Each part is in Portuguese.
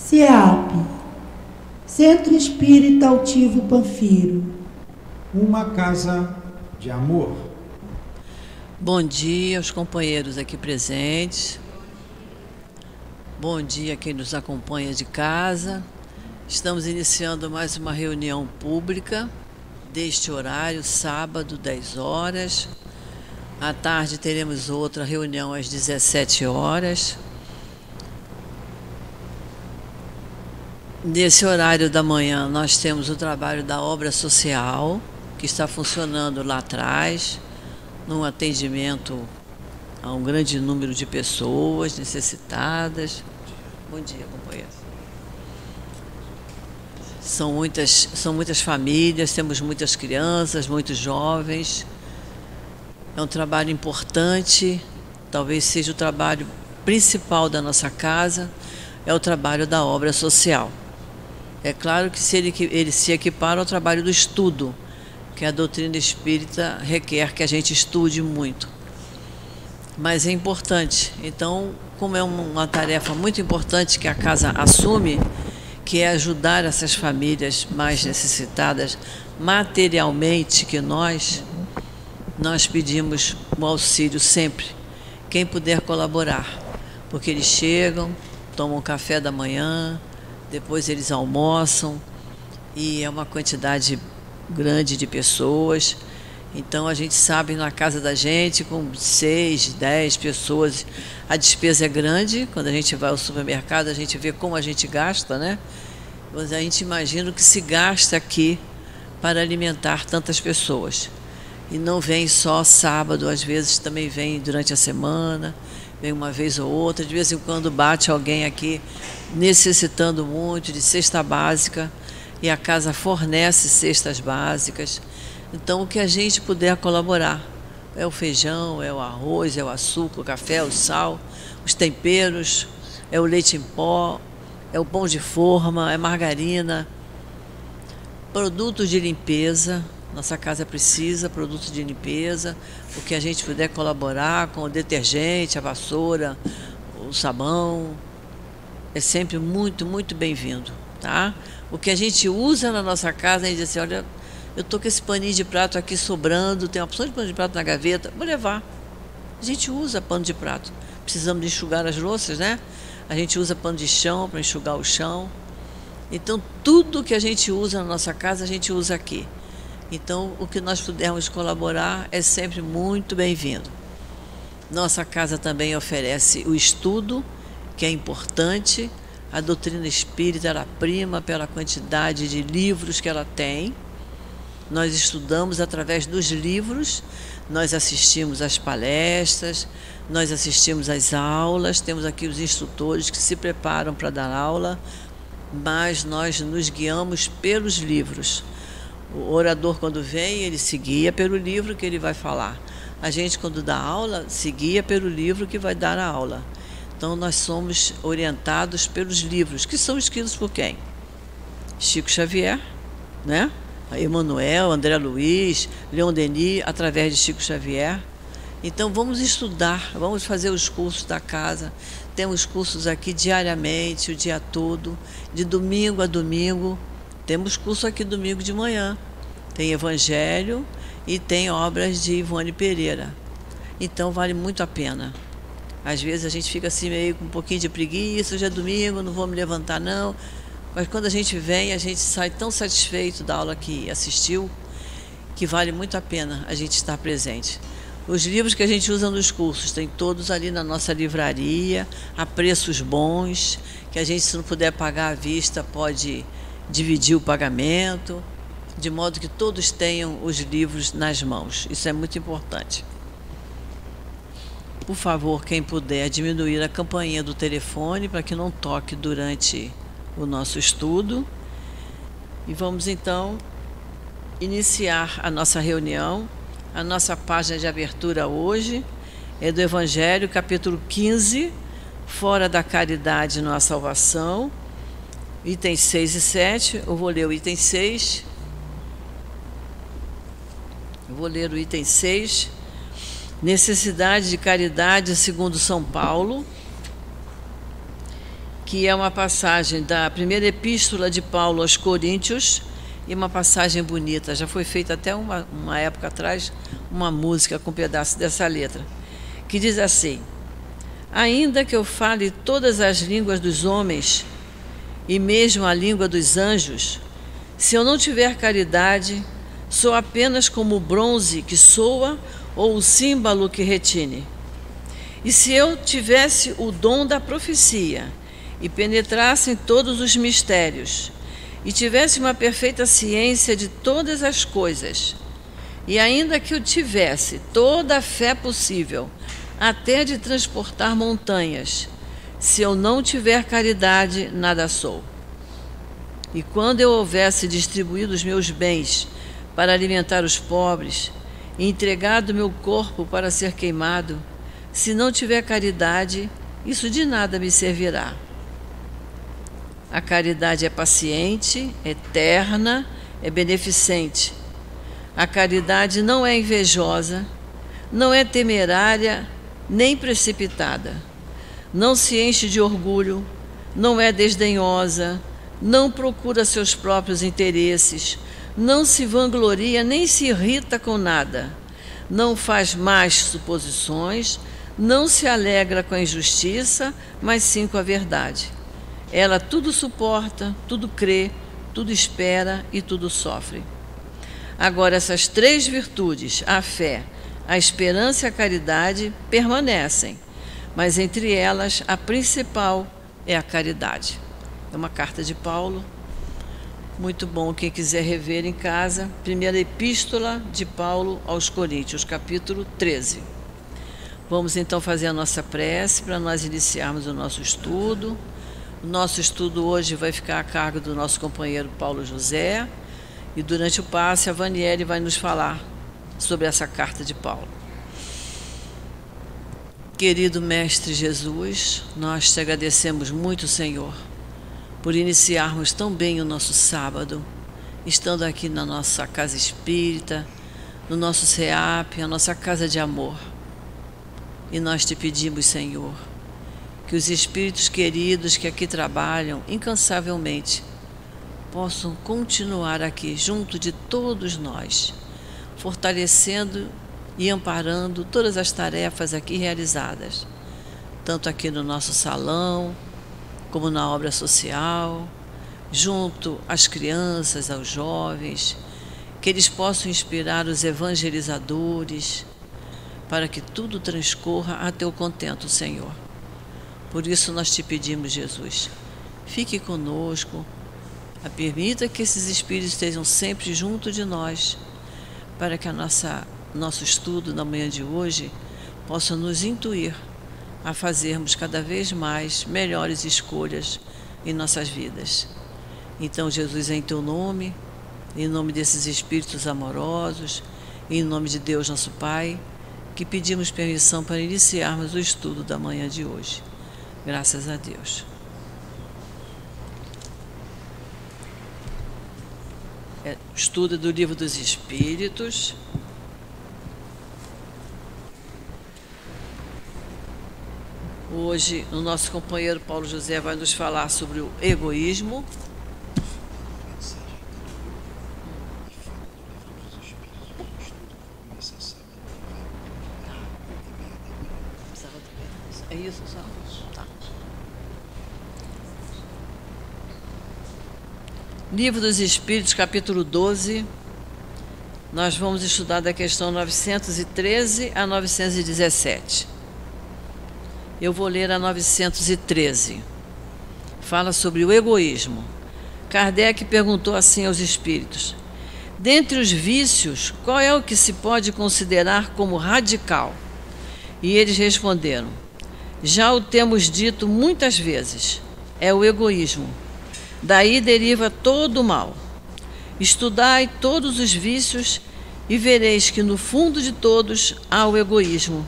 CEAP, Centro Espírita Altivo Panfiro. Uma casa de amor. Bom dia aos companheiros aqui presentes. Bom dia a quem nos acompanha de casa. Estamos iniciando mais uma reunião pública deste horário, sábado, 10 horas. À tarde teremos outra reunião às 17 horas. Nesse horário da manhã, nós temos o trabalho da obra social, que está funcionando lá atrás, num atendimento a um grande número de pessoas necessitadas. Bom dia, companheiro. São muitas famílias, temos muitas crianças, muitos jovens. É um trabalho importante, talvez seja o trabalho principal da nossa casa, é o trabalho da obra social. É claro que ele se equipara ao trabalho do estudo, que a doutrina espírita requer que a gente estude muito. Mas é importante. Então, como é uma tarefa muito importante que a casa assume, que é ajudar essas famílias mais necessitadas materialmente que nós pedimos o auxílio sempre, quem puder colaborar, porque eles chegam, tomam café da manhã, depois eles almoçam, e é uma quantidade grande de pessoas. Então a gente sabe, na casa da gente, com 6, 10 pessoas, a despesa é grande. Quando a gente vai ao supermercado, a gente vê como a gente gasta, né? Mas a gente imagina o que se gasta aqui para alimentar tantas pessoas. E não vem só sábado, às vezes também vem durante a semana, vem uma vez ou outra. De vez em quando bate alguém aqui necessitando muito de cesta básica, e a casa fornece cestas básicas. Então, o que a gente puder colaborar, é o feijão, é o arroz, é o açúcar, o café, o sal, os temperos, é o leite em pó, é o pão de forma, é margarina, produtos de limpeza. Nossa casa precisa de produtos de limpeza, o que a gente puder colaborar com o detergente, a vassoura, o sabão, é sempre muito, muito bem-vindo, tá? O que a gente usa na nossa casa, a gente diz assim, olha, eu estou com esse paninho de prato aqui sobrando, tem uma opção de pano de prato na gaveta, vou levar. A gente usa pano de prato. Precisamos de enxugar as louças, né? A gente usa pano de chão para enxugar o chão. Então, tudo que a gente usa na nossa casa, a gente usa aqui. Então, o que nós pudermos colaborar é sempre muito bem-vindo. Nossa casa também oferece o estudo, que é importante. A doutrina espírita, ela prima pela quantidade de livros que ela tem. Nós estudamos através dos livros, nós assistimos às palestras, nós assistimos às aulas, temos aqui os instrutores que se preparam para dar aula, mas nós nos guiamos pelos livros. O orador, quando vem, ele se guia pelo livro que ele vai falar. A gente, quando dá aula, se guia pelo livro que vai dar a aula. Então, nós somos orientados pelos livros, que são escritos por quem? Chico Xavier, né? Emmanuel, André Luiz, Leon Denis, através de Chico Xavier. Então, vamos estudar, vamos fazer os cursos da casa. Temos cursos aqui diariamente, o dia todo, de domingo a domingo. Temos curso aqui domingo de manhã. Tem Evangelho e tem obras de Ivone Pereira. Então, vale muito a pena. Às vezes a gente fica assim meio com um pouquinho de preguiça, hoje é domingo, não vou me levantar não. Mas quando a gente vem, a gente sai tão satisfeito da aula que assistiu, que vale muito a pena a gente estar presente. Os livros que a gente usa nos cursos, tem todos ali na nossa livraria, a preços bons, que a gente, se não puder pagar à vista, pode dividir o pagamento, de modo que todos tenham os livros nas mãos. Isso é muito importante. Por favor, quem puder, diminuir a campainha do telefone para que não toque durante o nosso estudo. E vamos então iniciar a nossa reunião. A nossa página de abertura hoje é do Evangelho, capítulo 15, Fora da Caridade não há salvação, itens 6 e 7. Eu vou ler o item 6. Eu vou ler o item 6. Necessidade de caridade segundo São Paulo, que que é uma passagem da primeira epístola de Paulo aos Coríntios, e uma passagem bonita. Já foi feita até uma época atrás uma música com um pedaço dessa letra, que diz assim: ainda que eu fale todas as línguas dos homens e mesmo a língua dos anjos, se eu não tiver caridade, sou apenas como o bronze que soa ou o símbolo que retine. E se eu tivesse o dom da profecia e penetrasse em todos os mistérios, e tivesse uma perfeita ciência de todas as coisas, e ainda que eu tivesse toda a fé possível, até de transportar montanhas, se eu não tiver caridade, nada sou. E quando eu houvesse distribuído os meus bens para alimentar os pobres, e entregado meu corpo para ser queimado, se não tiver caridade, isso de nada me servirá. A caridade é paciente, eterna, é beneficente. A caridade não é invejosa, não é temerária, nem precipitada. Não se enche de orgulho, não é desdenhosa, não procura seus próprios interesses, não se vangloria nem se irrita com nada, não faz más suposições, não se alegra com a injustiça, mas sim com a verdade. Ela tudo suporta, tudo crê, tudo espera e tudo sofre. Agora, essas três virtudes, a fé, a esperança e a caridade, permanecem, mas entre elas a principal é a caridade. É uma carta de Paulo, muito bom, quem quiser rever em casa, primeira epístola de Paulo aos Coríntios, capítulo 13. Vamos então fazer a nossa prece para nós iniciarmos o nosso estudo. O nosso estudo hoje vai ficar a cargo do nosso companheiro Paulo José, e durante o passe a Vaniele vai nos falar sobre essa carta de Paulo. Querido Mestre Jesus, nós te agradecemos muito, Senhor, por iniciarmos tão bem o nosso sábado, estando aqui na nossa casa espírita, no nosso SEAP, a nossa casa de amor. E nós te pedimos, Senhor, que os espíritos queridos que aqui trabalham incansavelmente possam continuar aqui junto de todos nós, fortalecendo e amparando todas as tarefas aqui realizadas, tanto aqui no nosso salão, como na obra social, junto às crianças, aos jovens, que eles possam inspirar os evangelizadores, para que tudo transcorra a teu contento, Senhor. Por isso nós te pedimos, Jesus, fique conosco, permita que esses espíritos estejam sempre junto de nós, para que nosso estudo na manhã de hoje possa nos intuir a fazermos cada vez mais melhores escolhas em nossas vidas. Então, Jesus, em teu nome, em nome desses espíritos amorosos, em nome de Deus nosso Pai, que pedimos permissão para iniciarmos o estudo da manhã de hoje. Graças a Deus. Estudo do Livro dos Espíritos. Hoje, o nosso companheiro Paulo José vai nos falar sobre o egoísmo. É isso, só? Tá. Livro dos Espíritos, capítulo 12. Nós vamos estudar da questão 913 a 917. Eu vou ler a 913. Fala sobre o egoísmo. Kardec perguntou assim aos espíritos: dentre os vícios, qual é o que se pode considerar como radical? E eles responderam: já o temos dito muitas vezes, é o egoísmo. Daí deriva todo o mal. Estudai todos os vícios e vereis que no fundo de todos há o egoísmo.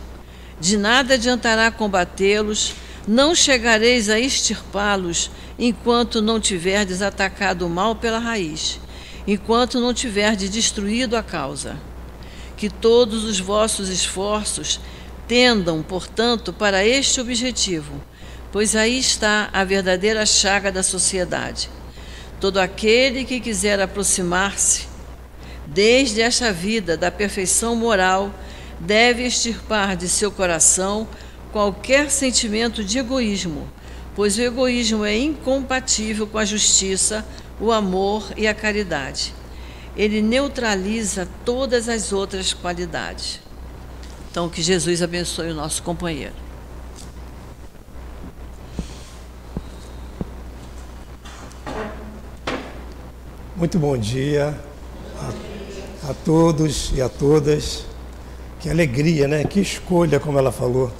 De nada adiantará combatê-los, não chegareis a extirpá-los enquanto não tiverdes atacado o mal pela raiz, enquanto não tiverdes destruído a causa. Que todos os vossos esforços tendam, portanto, para este objetivo, pois aí está a verdadeira chaga da sociedade. Todo aquele que quiser aproximar-se, desde esta vida, da perfeição moral, deve extirpar de seu coração qualquer sentimento de egoísmo, pois o egoísmo é incompatível com a justiça, o amor e a caridade. Ele neutraliza todas as outras qualidades. Então, que Jesus abençoe o nosso companheiro. Muito bom dia a todos e a todas. Que alegria, né? Que escolha, como ela falou,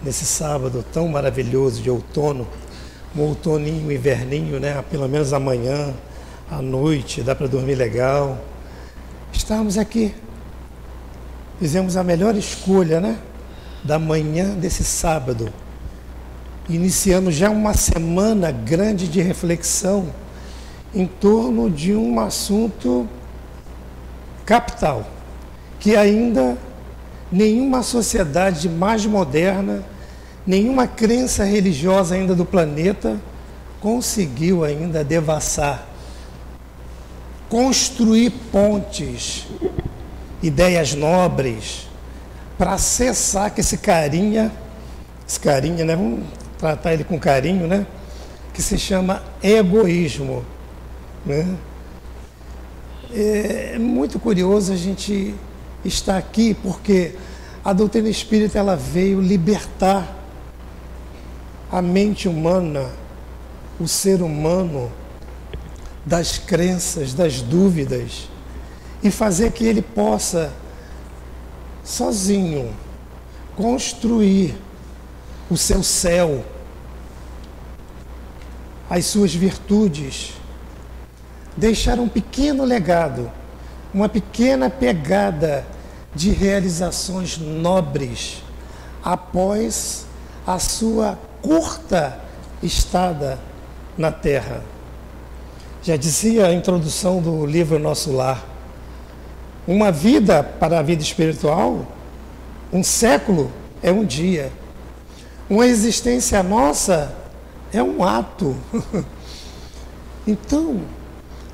nesse sábado tão maravilhoso de outono, um outoninho, inverninho, né? Pelo menos amanhã, à noite, dá para dormir legal. Estamos aqui, fizemos a melhor escolha, né? Da manhã desse sábado, iniciando já uma semana grande de reflexão em torno de um assunto capital, que ainda nenhuma sociedade mais moderna, nenhuma crença religiosa ainda do planeta conseguiu ainda devassar, construir pontes, ideias nobres, para cessar que esse carinha, né, vamos tratar ele com carinho, né, que se chama egoísmo, né? É muito curioso a gente estar aqui, porque a doutrina espírita ela veio libertar a mente humana, o ser humano, das crenças, das dúvidas, e fazer que ele possa, sozinho, construir o seu céu, as suas virtudes, deixar um pequeno legado, uma pequena pegada de realizações nobres após a sua curta estada na Terra. Já dizia a introdução do livro Nosso Lar, uma vida para a vida espiritual, um século é um dia, uma existência nossa é um ato. Então,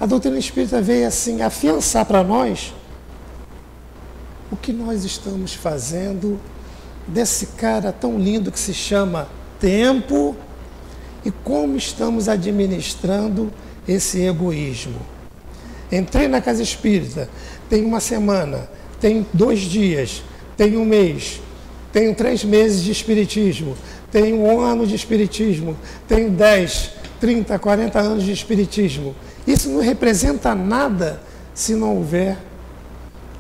a doutrina espírita veio assim afiançar para nós o que nós estamos fazendo desse cara tão lindo que se chama tempo e como estamos administrando esse egoísmo. Entrei na casa espírita, tem uma semana, tem 2 dias, tem 1 mês, tenho 3 meses de espiritismo, tenho 1 ano de espiritismo, tenho 10, 30, 40 anos de espiritismo. Isso não representa nada se não houver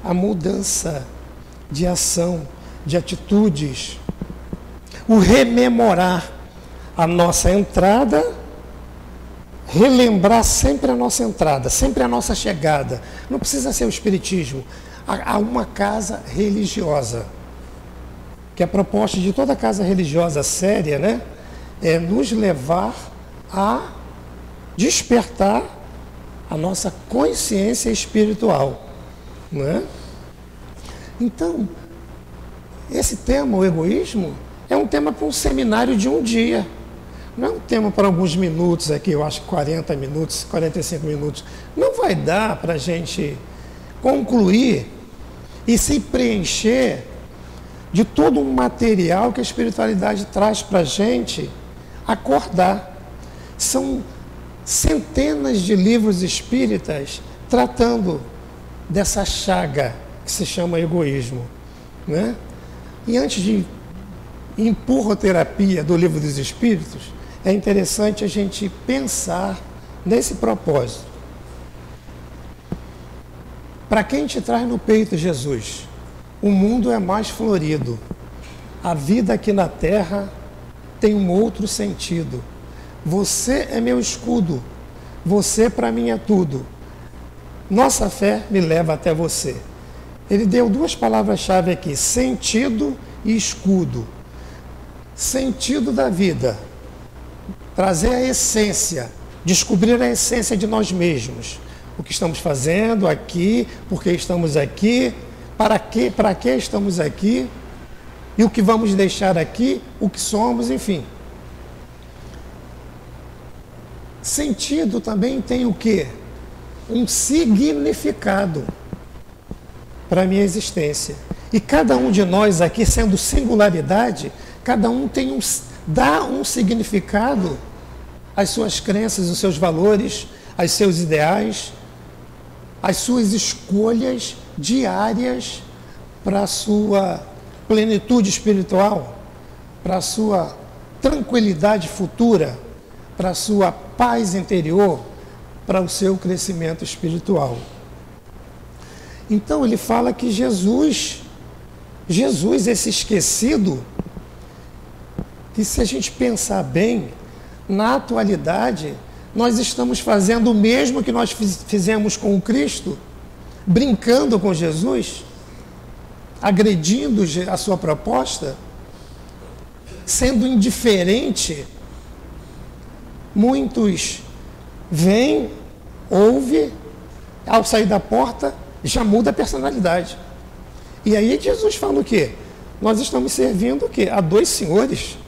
a mudança de ação, de atitudes, o rememorar a nossa entrada, relembrar sempre a nossa entrada, sempre a nossa chegada. Não precisa ser o espiritismo, há uma casa religiosa, que a proposta de toda casa religiosa séria, né, é nos levar a despertar a nossa consciência espiritual, né? Então, esse tema, o egoísmo, é um tema para um seminário de 1 dia. Não é um tema para alguns minutos aqui, eu acho que 40 minutos, 45 minutos. Não vai dar para a gente concluir e se preencher de todo um material que a espiritualidade traz para a gente acordar. São centenas de livros espíritas tratando dessa chaga que se chama egoísmo, né? E antes de empurroterapia do Livro dos Espíritos, é interessante a gente pensar nesse propósito. Para quem te traz no peito Jesus, o mundo é mais florido. A vida aqui na Terra tem um outro sentido. Você é meu escudo. Você para mim é tudo. Nossa fé me leva até você. Ele deu 2 palavras-chave aqui, sentido e escudo. Sentido da vida. Trazer a essência, descobrir a essência de nós mesmos. O que estamos fazendo aqui, por que estamos aqui, para que estamos aqui, e o que vamos deixar aqui, o que somos, enfim. Sentido também tem o quê? Um significado para a minha existência. E cada um de nós aqui, sendo singularidade, cada um dá um significado às suas crenças, aos seus valores, aos seus ideais, às suas escolhas diárias para a sua plenitude espiritual, para a sua tranquilidade futura, para a sua paz interior, para o seu crescimento espiritual. Então ele fala que Jesus, esse esquecido, que se a gente pensar bem, na atualidade, nós estamos fazendo o mesmo que nós fizemos com o Cristo, brincando com Jesus, agredindo a sua proposta, sendo indiferente. Muitos vêm, ouvem, ao sair da porta, já muda a personalidade. E aí Jesus fala o quê? Nós estamos servindo o quê? A dois senhores.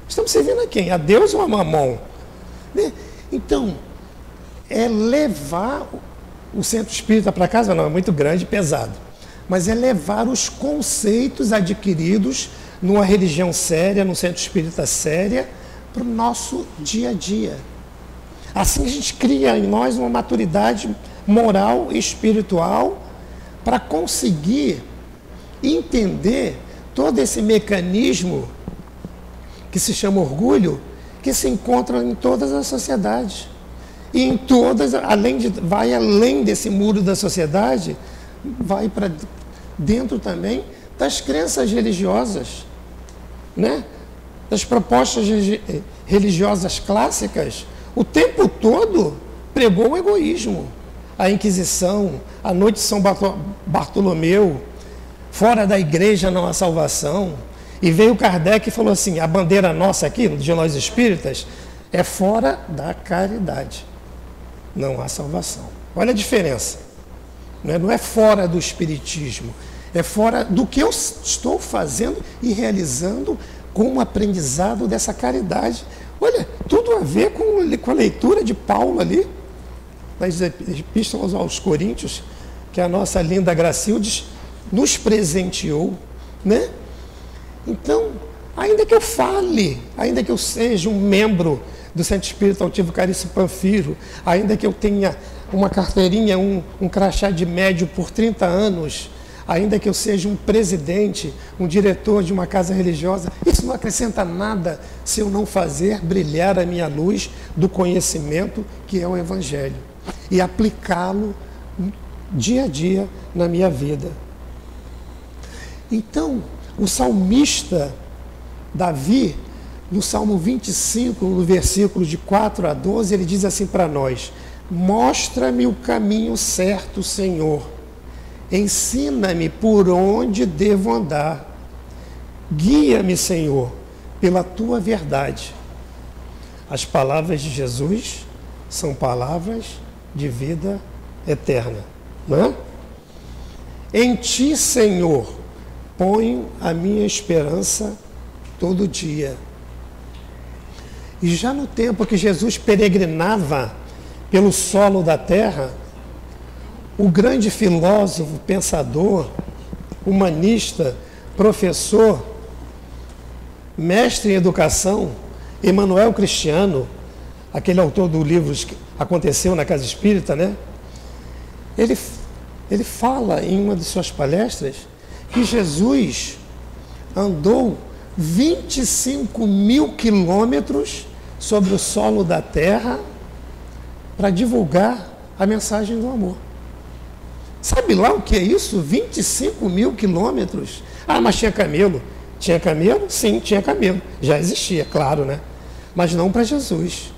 Estamos servindo a quem? A Deus ou a Mamon? Né? Então, é levar o centro espírita para casa, não, é muito grande e pesado, mas é levar os conceitos adquiridos numa religião séria, num centro espírita séria, para o nosso dia a dia. Assim a gente cria em nós uma maturidade moral e espiritual para conseguir entender todo esse mecanismo que se chama orgulho, que se encontra em todas as sociedades. E em todas, vai além desse muro da sociedade, vai para dentro também das crenças religiosas, né? Das propostas religiosas clássicas. O tempo todo pregou o egoísmo, a Inquisição, a noite de São Bartolomeu, fora da igreja não há salvação. E veio Kardec e falou assim, a bandeira nossa aqui, de nós espíritas, é fora da caridade. Não há salvação. Olha a diferença. Não é fora do espiritismo, é fora do que eu estou fazendo e realizando com o aprendizado dessa caridade. Olha, tudo a ver com a leitura de Paulo ali, das epístolas aos Coríntios, que a nossa linda Gracildes nos presenteou, né? Então, ainda que eu fale, ainda que eu seja um membro do Centro Espírita Altivo Caríssimo Panfiro, ainda que eu tenha uma carteirinha, um crachá de médio por 30 anos, ainda que eu seja um presidente, um diretor de uma casa religiosa, isso não acrescenta nada se eu não fazer brilhar a minha luz do conhecimento que é o Evangelho e aplicá-lo dia a dia na minha vida. Então, o salmista Davi, no Salmo 25, no versículo de 4 a 12, ele diz assim para nós: mostra-me o caminho certo, Senhor. Ensina-me por onde devo andar. Guia-me, Senhor, pela tua verdade. As palavras de Jesus são palavras de vida eterna, não é? Em ti, Senhor, ponho a minha esperança todo dia. E já no tempo que Jesus peregrinava pelo solo da terra, o grande filósofo, pensador, humanista, professor, mestre em educação, Emmanuel Cristiano, aquele autor do livro que aconteceu na Casa Espírita, né? Ele fala em uma de suas palestras que Jesus andou 25 mil quilômetros sobre o solo da terra para divulgar a mensagem do amor. Sabe lá o que é isso? 25 mil quilômetros? Ah, mas tinha camelo. Tinha camelo? Sim, tinha camelo. Já existia, claro, né? Mas não para Jesus.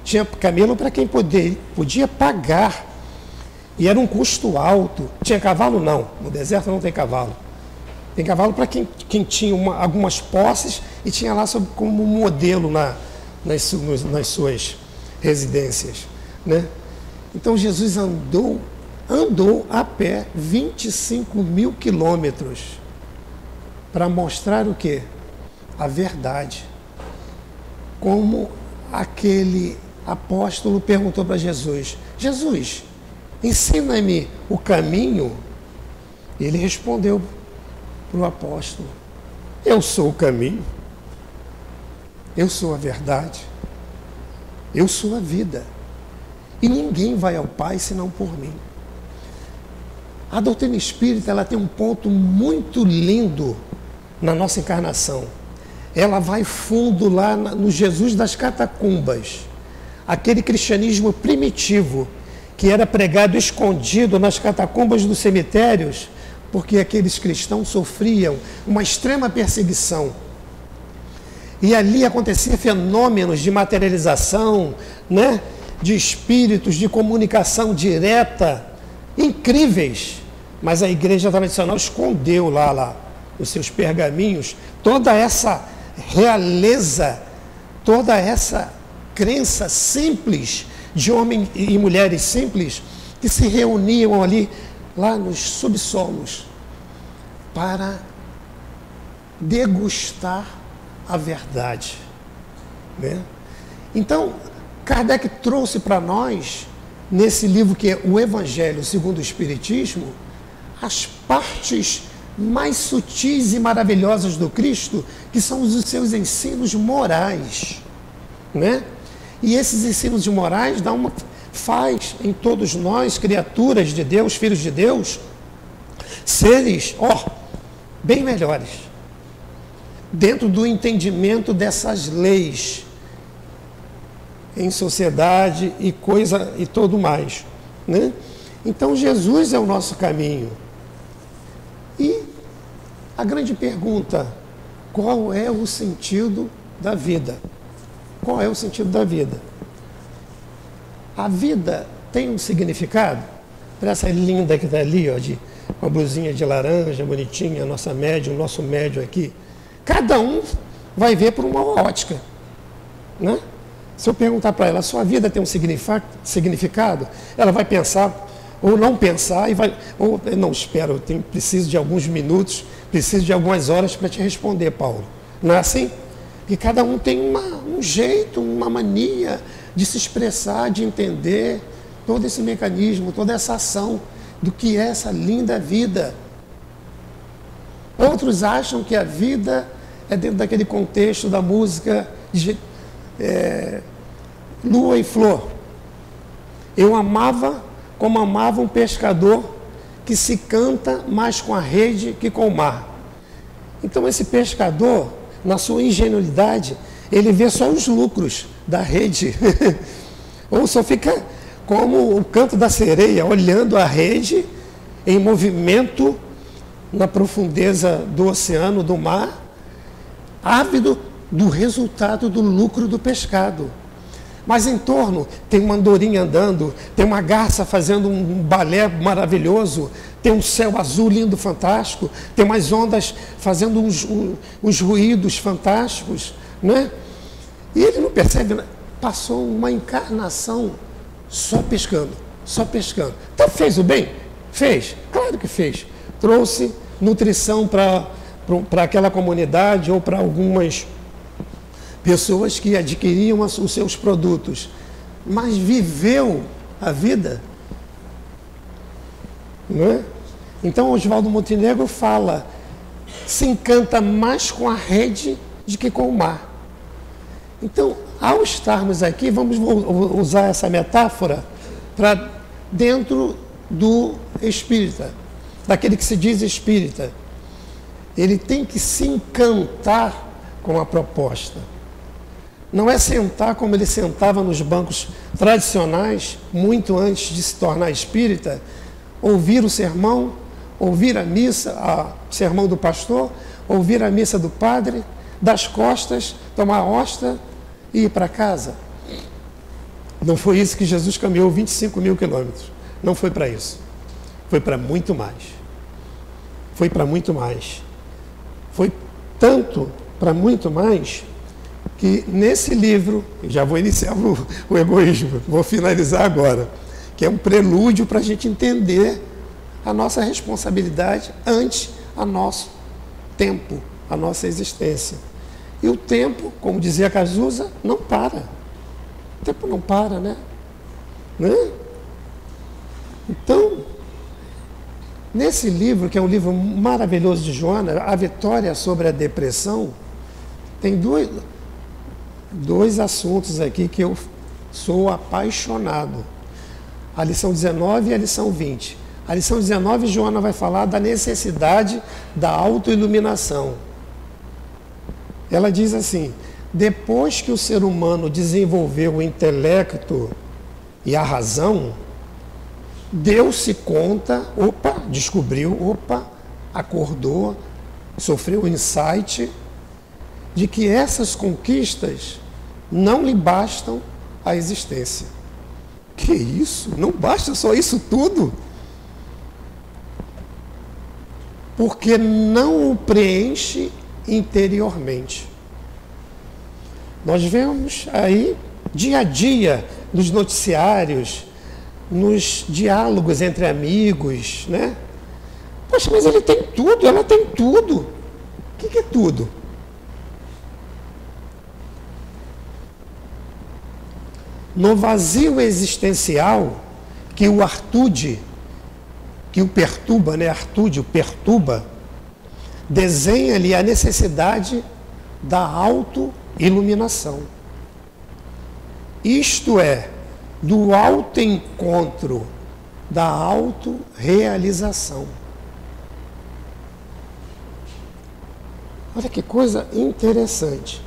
Tinha camelo para quem podia pagar. E era um custo alto. Tinha cavalo? Não. No deserto não tem cavalo. Tem cavalo para quem tinha algumas posses e tinha lá como modelo nas suas residências, né? Então Jesus andou a pé 25 mil quilômetros para mostrar o quê? A verdade. Como aquele apóstolo perguntou para Jesus: Jesus, ensina-me o caminho. E ele respondeu para o apóstolo: eu sou o caminho, eu sou a verdade, eu sou a vida. E ninguém vai ao Pai senão por mim. A doutrina espírita, ela tem um ponto muito lindo na nossa encarnação. Ela vai fundo lá no Jesus das catacumbas, aquele cristianismo primitivo que era pregado escondido nas catacumbas dos cemitérios, porque aqueles cristãos sofriam uma extrema perseguição. E ali acontecia fenômenos de materialização, né? De espíritos, de comunicação direta, incríveis. Mas a igreja tradicional escondeu lá os seus pergaminhos toda essa realeza, toda essa crença simples de homens e mulheres simples que se reuniam ali, lá nos subsolos, para degustar a verdade, né? Então, Kardec trouxe para nós, nesse livro que é o Evangelho segundo o Espiritismo, as partes mais sutis e maravilhosas do Cristo, que são os seus ensinos morais, né? E esses ensinos morais faz em todos nós, criaturas de Deus, filhos de Deus, seres, bem melhores, dentro do entendimento dessas leis em sociedade e coisa e tudo mais, né? Então Jesus é o nosso caminho. E a grande pergunta: qual é o sentido da vida? Qual é o sentido da vida? A vida tem um significado? Para essa linda que está ali, de uma blusinha de laranja, bonitinha, nossa médium, o nosso médium aqui. Cada um vai ver por uma ótica, né? Se eu perguntar para ela: a sua vida tem um significado? Ela vai pensar, ou não pensar, ou não, espero, preciso de alguns minutos, preciso de algumas horas para te responder, Paulo. Não é assim? Porque cada um tem um jeito, uma mania de se expressar, de entender todo esse mecanismo, toda essa ação do que é essa linda vida. Outros acham que a vida é dentro daquele contexto da música Lua e Flor. Eu amava como amava um pescador que se canta mais com a rede que com o mar. Então esse pescador, na sua ingenuidade, ele vê só os lucros da rede. Ou só fica como o canto da sereia, olhando a rede em movimento na profundeza do oceano, do mar, ávido do resultado do lucro do pescado. Mas em torno tem uma andorinha andando, tem uma garça fazendo um balé maravilhoso, tem um céu azul lindo, fantástico, tem umas ondas fazendo uns ruídos fantásticos, né? E ele não percebe, passou uma encarnação só pescando, só pescando. Então fez o bem? Fez, claro que fez. Trouxe nutrição para aquela comunidade ou para algumas pessoas que adquiriam os seus produtos, mas viveu a vida, não é? Então Oswaldo Montenegro fala: se encanta mais com a rede do que com o mar. Então, ao estarmos aqui, vamos usar essa metáfora para dentro do espírita, daquele que se diz espírita. Ele tem que se encantar com a proposta. Não é sentar como ele sentava nos bancos tradicionais, muito antes de se tornar espírita, ouvir o sermão, ouvir a missa, o sermão do pastor, ouvir a missa do padre, das costas, tomar a hóstia e ir para casa. Não foi isso que Jesus caminhou 25 mil quilômetros. Não foi para isso. Foi para muito mais. Foi para muito mais. Foi tanto para muito mais que nesse livro, já vou iniciar o egoísmo, vou finalizar agora, que é um prelúdio para a gente entender a nossa responsabilidade ante a nosso tempo, a nossa existência. E o tempo, como dizia Cazuza, não para. O tempo não para, né? Então, nesse livro, que é um livro maravilhoso de Joana, A Vitória sobre a Depressão, tem dois assuntos aqui que eu sou apaixonado. A lição 19 e a lição 20. A lição 19, Joana vai falar da necessidade da autoiluminação. Ela diz assim: depois que o ser humano desenvolveu o intelecto e a razão, deu-se conta, descobriu, acordou, sofreu o insight de que essas conquistas não lhe bastam à existência. Que isso? Não basta só isso tudo? Porque não o preenche interiormente. Nós vemos aí, dia a dia, nos noticiários, nos diálogos entre amigos, né? Poxa, mas ele tem tudo, ela tem tudo. O que é tudo? No vazio existencial que o Artude, que o perturba, né? Artude o perturba, desenha-lhe a necessidade da autoiluminação. Isto é, do autoencontro, da autorrealização. Olha que coisa interessante.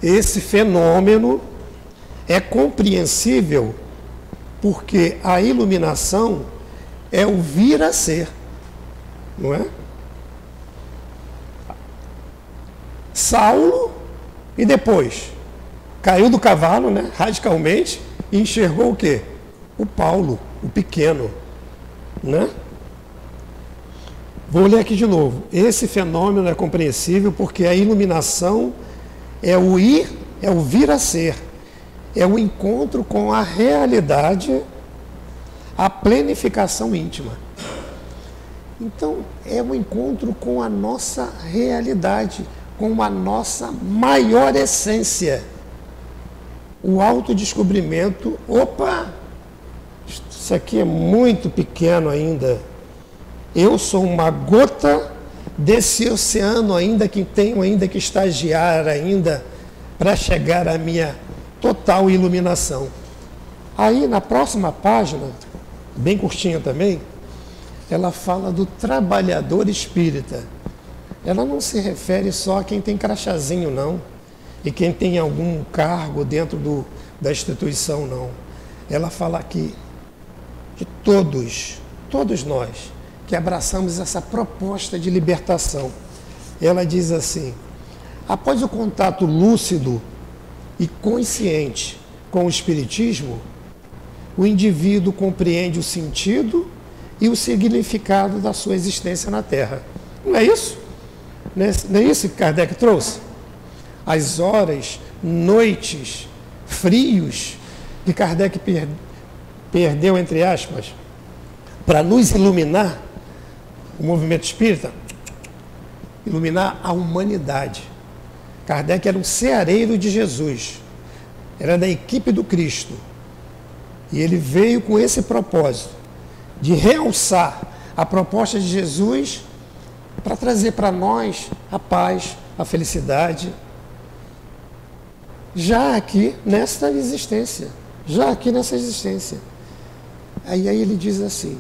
Esse fenômeno é compreensível porque a iluminação é o vir a ser, não é? Saulo, e depois caiu do cavalo, né, radicalmente, e enxergou o quê? O Paulo, o pequeno, né? Vou ler aqui de novo. Esse fenômeno é compreensível porque a iluminação é o vir a ser, é o encontro com a realidade, a plenificação íntima. Então, é o encontro com a nossa realidade, com a nossa maior essência. O autodescobrimento, isso aqui é muito pequeno ainda. Eu sou uma gota desse oceano ainda que tenho ainda que estagiar ainda para chegar à minha total iluminação. Aí na próxima página, bem curtinha também, ela fala do trabalhador espírita. Ela não se refere só a quem tem crachazinho, não, e quem tem algum cargo dentro da instituição, não. Ela fala aqui de todos nós que abraçamos essa proposta de libertação. Ela diz assim: após o contato lúcido e consciente com o Espiritismo, o indivíduo compreende o sentido e o significado da sua existência na Terra. Não é isso? Não é isso que Kardec trouxe? As horas, noites, frios que Kardec perdeu, entre aspas, para nos iluminar, o movimento espírita, iluminar a humanidade. Kardec era um ceareiro de Jesus, era da equipe do Cristo. E ele veio com esse propósito, de realçar a proposta de Jesus para trazer para nós a paz, a felicidade, já aqui nessa existência. Aí ele diz assim,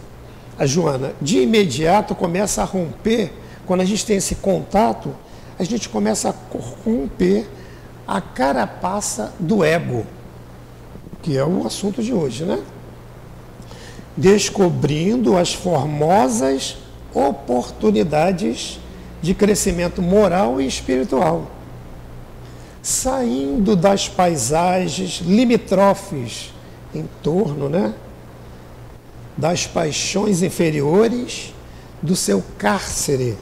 a Joana, de imediato começa a romper, quando a gente tem esse contato, a gente começa a romper a carapaça do ego, que é o assunto de hoje, né? Descobrindo as formosas oportunidades de crescimento moral e espiritual, saindo das paisagens limítrofes em torno, né, das paixões inferiores do seu cárcere,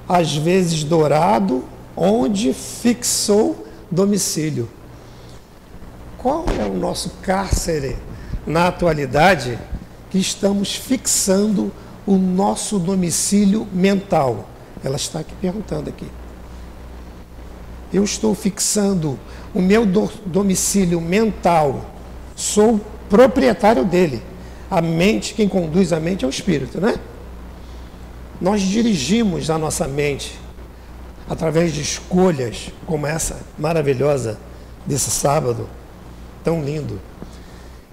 às vezes dourado, onde fixou domicílio. Qual é o nosso cárcere na atualidade que estamos fixando o nosso domicílio mental? Ela está aqui perguntando aqui. eu estou fixando o meu domicílio mental, sou proprietário dele. A mente, quem conduz a mente é o espírito, né? Nós dirigimos a nossa mente através de escolhas como essa maravilhosa desse sábado, tão lindo.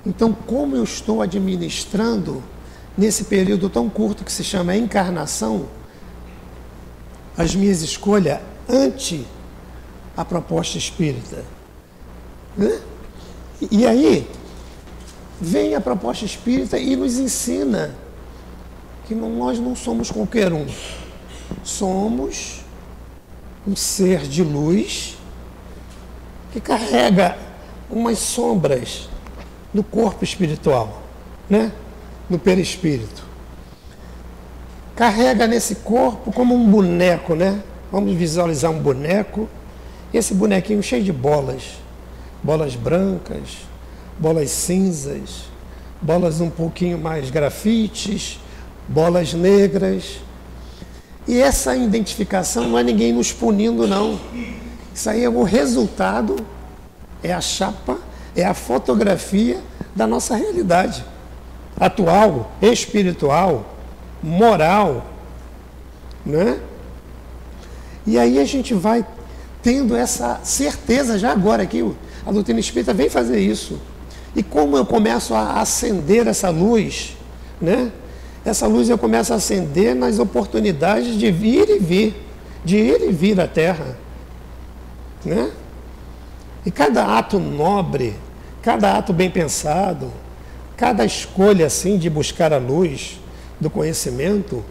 Então, como eu estou administrando nesse período tão curto que se chama encarnação, as minhas escolhas ante a proposta espírita, né? E aí vem a proposta espírita e nos ensina que nós não somos qualquer um, somos um ser de luz que carrega umas sombras no corpo espiritual, né? No perispírito. Carrega nesse corpo como um boneco, né? Vamos visualizar um boneco, esse bonequinho cheio de bolas, bolas brancas, bolas cinzas, bolas um pouquinho mais grafites, bolas negras. E essa identificação não é ninguém nos punindo, não. Isso aí é o resultado, é a chapa, é a fotografia da nossa realidade atual, espiritual, moral, né? E aí a gente vai tendo essa certeza, já agora aqui, a doutrina espírita vem fazer isso. E como eu começo a acender essa luz, né? Essa luz eu começo a acender nas oportunidades de vir e vir, de ir e vir à Terra, né? E cada ato nobre, cada ato bem pensado, cada escolha assim de buscar a luz do conhecimento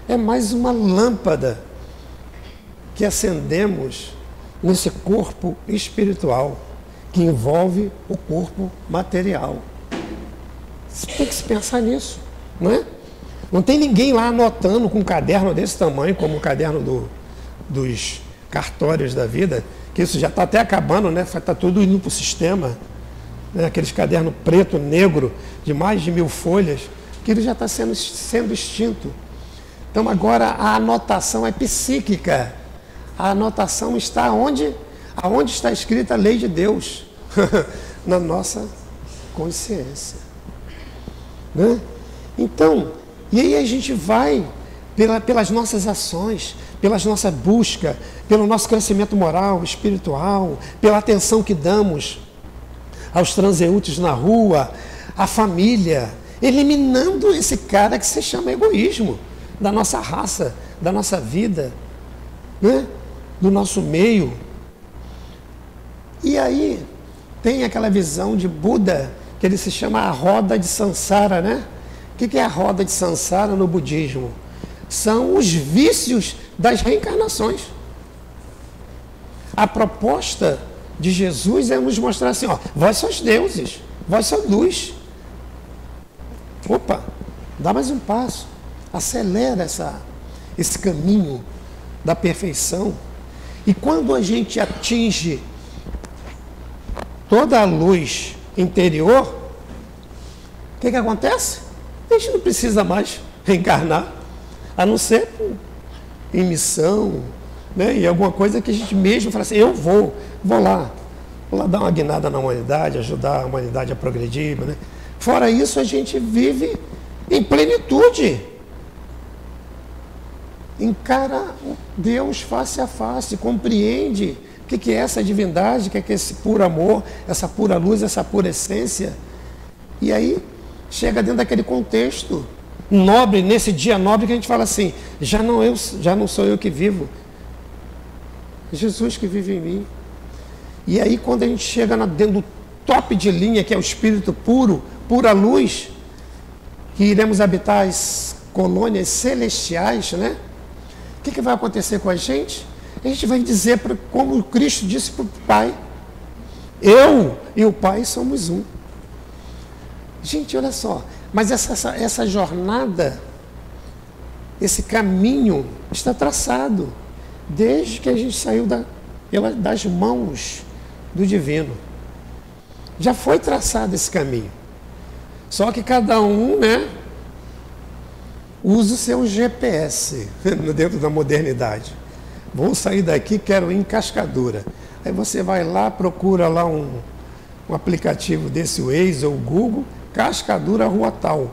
é mais uma lâmpada que acendemos nesse corpo espiritual que envolve o corpo material. Você tem que se pensar nisso, não é? Não tem ninguém lá anotando com um caderno desse tamanho, como o caderno dos cartórios da vida, que isso já está até acabando, né? Está tudo indo para o sistema, né? Aqueles cadernos preto, negro, de mais de 1000 folhas, que ele já está sendo extinto. Então agora a anotação é psíquica. A anotação está aonde está escrita a lei de Deus, na nossa consciência, né? Então, e aí a gente vai pelas nossas ações, pelas nossas buscas, pelo nosso crescimento moral, espiritual, pela atenção que damos aos transeuntes na rua, à família, eliminando esse cara que se chama egoísmo da nossa raça, da nossa vida, né? Do nosso meio. E aí tem aquela visão de Buda, que ele se chama a roda de Sansara, né? O que é a roda de Sansara no budismo? São os vícios das reencarnações. A proposta de Jesus é nos mostrar assim, ó, vós sois deuses, vós sois luz. Opa, dá mais um passo, acelera esse caminho da perfeição. E quando a gente atinge toda a luz interior, o que acontece? A gente não precisa mais reencarnar, a não ser em missão, né? E alguma coisa que a gente mesmo fala assim, eu vou lá dar uma guinada na humanidade, ajudar a humanidade a progredir, né? Fora isso, a gente vive em plenitude. Encara Deus face a face, compreende o que é essa divindade, o que é esse puro amor, essa pura luz, essa pura essência. E aí chega dentro daquele contexto nobre, nesse dia nobre que a gente fala assim, já não sou eu que vivo, Jesus que vive em mim. E aí quando a gente chega dentro do top de linha, que é o Espírito puro, pura luz, que iremos habitar as colônias celestiais, né? O que vai acontecer com a gente? A gente vai dizer, como Cristo disse para o Pai, eu e o Pai somos um. Gente, olha só, mas essa jornada, esse caminho está traçado desde que a gente saiu das mãos do Divino. Já foi traçado esse caminho. Só que cada um, né, usa o seu GPS dentro da modernidade. Vou sair daqui, quero ir em Cascadura. Aí você vai lá, procura lá um aplicativo desse, o Waze ou o Google, Cascadura, rua tal.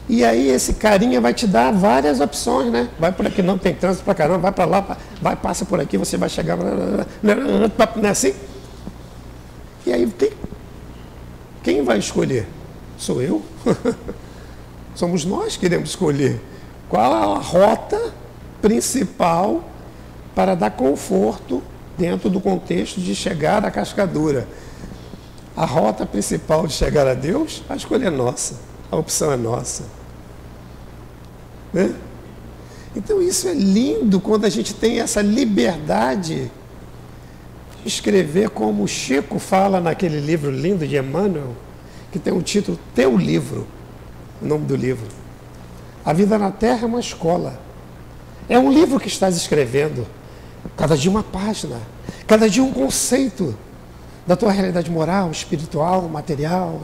E aí esse carinha vai te dar várias opções, né? Vai por aqui, não tem trânsito pra caramba, vai pra lá, vai, passa por aqui, você vai chegar... Não é assim? E aí quem vai escolher? Sou eu? Somos nós que queremos escolher qual a rota principal para dar conforto dentro do contexto de chegar à Cascadura. A rota principal de chegar a Deus, a escolha é nossa, a opção é nossa. Né? Então isso é lindo quando a gente tem essa liberdade de escrever como o Chico fala naquele livro lindo de Emmanuel, que tem o título Teu Livro, o nome do livro. A vida na Terra é uma escola. É um livro que estás escrevendo, cada dia uma página, cada dia um conceito da tua realidade moral, espiritual, material,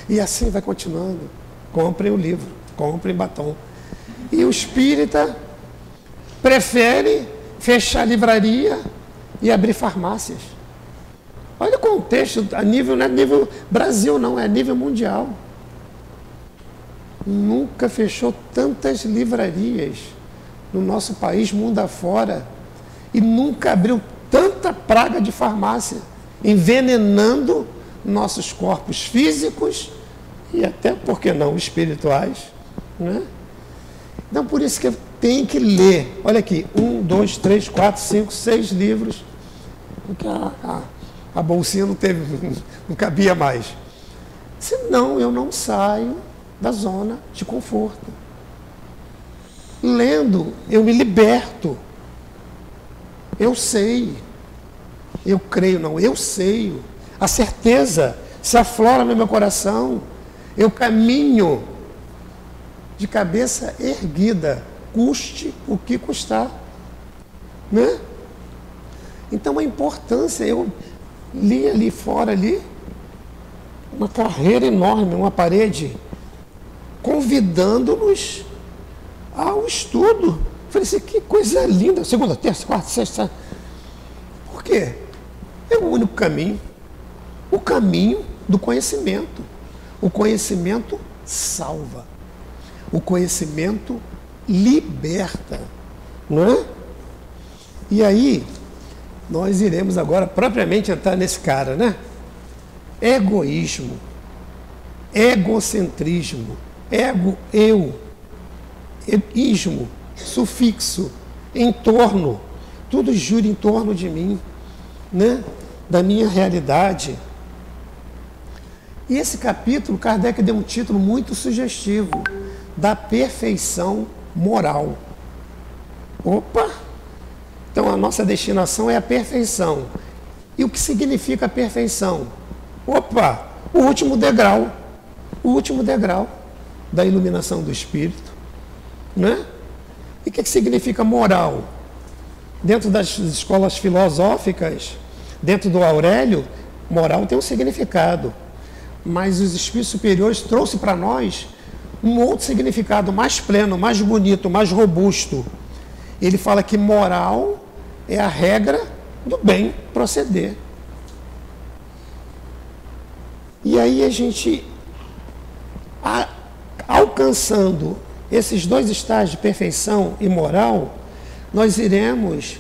e assim vai continuando. Comprem o livro, comprem batom. E o espírita prefere fechar a livraria e abrir farmácias. Olha o contexto, a nível, não é nível Brasil não, é nível mundial. Nunca fechou tantas livrarias no nosso país, mundo afora, e nunca abriu tanta praga de farmácia, envenenando nossos corpos físicos e até, por que não, espirituais. Né? Então, por isso que tem que ler. Olha aqui, 1, 2, 3, 4, 5, 6 livros, porque a bolsinha não cabia mais. Senão eu não saio da zona de conforto. Lendo, eu me liberto. Eu sei. Eu creio, não, eu sei. A certeza se aflora no meu coração. Eu caminho de cabeça erguida, custe o que custar. Né? Então a importância, eu li ali fora, ali, uma carreira enorme, uma parede, convidando-nos ao estudo. Falei assim, que coisa linda, segunda, terça, quarta, sexta. Por quê? É o único caminho. O caminho do conhecimento. O conhecimento salva. O conhecimento liberta. Não é? E aí, nós iremos agora propriamente entrar nesse cara, né? Egoísmo, egocentrismo, ego, eu, ismo, sufixo, em torno, tudo gira em torno de mim, né? Da minha realidade. E esse capítulo, Kardec deu um título muito sugestivo, da perfeição moral. Opa! Então a nossa destinação é a perfeição. E o que significa a perfeição? Opa! O último degrau da iluminação do espírito. Né? E o que significa moral? Dentro das escolas filosóficas, dentro do Aurélio, moral tem um significado. Mas os espíritos superiores trouxeram para nós um outro significado mais pleno, mais bonito, mais robusto. Ele fala que moral é a regra do bem proceder. E aí a gente, alcançando esses dois estágios de perfeição e moral, nós iremos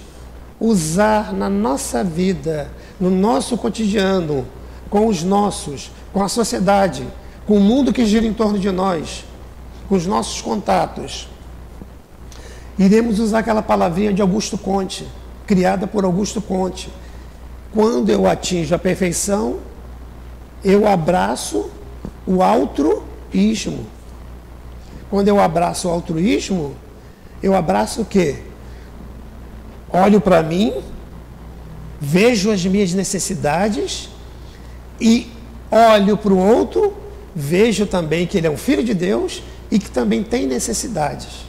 usar na nossa vida, no nosso cotidiano, com os nossos, com a sociedade, com o mundo que gira em torno de nós, com os nossos contatos. Iremos usar aquela palavrinha de Augusto Conte, criada por Augusto Conte. Quando eu atinjo a perfeição, eu abraço o altruísmo. Quando eu abraço o altruísmo, eu abraço o quê? Olho para mim, vejo as minhas necessidades e olho para o outro, vejo também que ele é um filho de Deus e que também tem necessidades.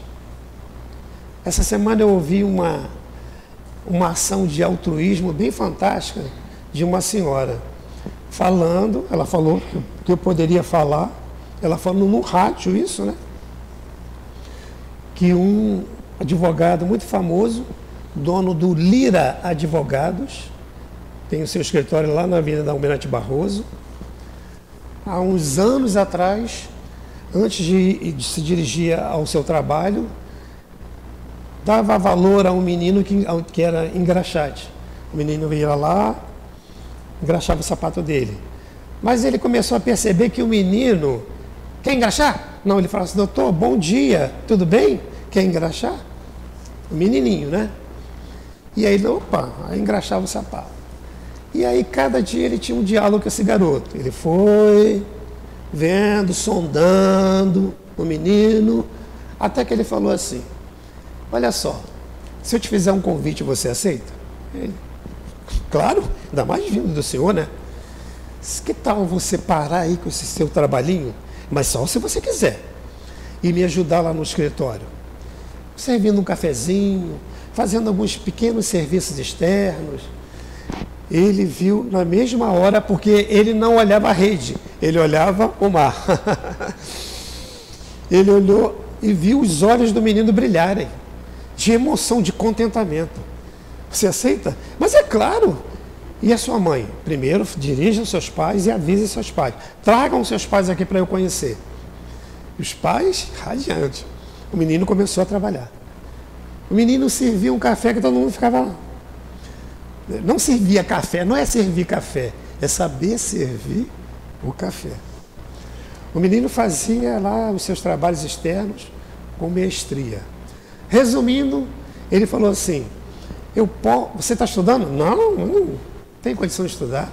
Essa semana eu ouvi uma ação de altruísmo bem fantástica de uma senhora falando, ela falou que eu poderia falar, ela falou no rádio isso, né? Que um advogado muito famoso dono do Lira Advogados, tem o seu escritório lá na Avenida Almirante Barroso. Há uns anos atrás, antes de se dirigir ao seu trabalho, dava valor a um menino que era engraxate. O menino ia lá, engraxava o sapato dele. Mas ele começou a perceber que o menino... Quer engraxar? Não, ele falava assim, doutor, bom dia, tudo bem? Quer engraxar? O menininho, né? E aí ele, opa, aí engraxava o sapato. E aí cada dia ele tinha um diálogo com esse garoto. Ele foi vendo, sondando o menino, até que ele falou assim, olha só, se eu te fizer um convite, você aceita? Ele, claro, ainda mais vindo do senhor, né? Que tal você parar aí com esse seu trabalhinho, mas só se você quiser, e me ajudar lá no escritório, servindo um cafezinho, fazendo alguns pequenos serviços externos. Ele viu na mesma hora, porque ele não olhava a rede, ele olhava o mar. Ele olhou e viu os olhos do menino brilharem, de emoção, de contentamento. Você aceita? Mas é claro. E a sua mãe? Primeiro, dirija os seus pais e avise seus pais. Tragam os seus pais aqui para eu conhecer. Os pais, radiante. O menino começou a trabalhar. O menino servia um café que todo mundo ficava lá. Não servia café, não é servir café, é saber servir o café. O menino fazia lá os seus trabalhos externos com mestria. Resumindo, ele falou assim, você está estudando? Não tenho condição de estudar.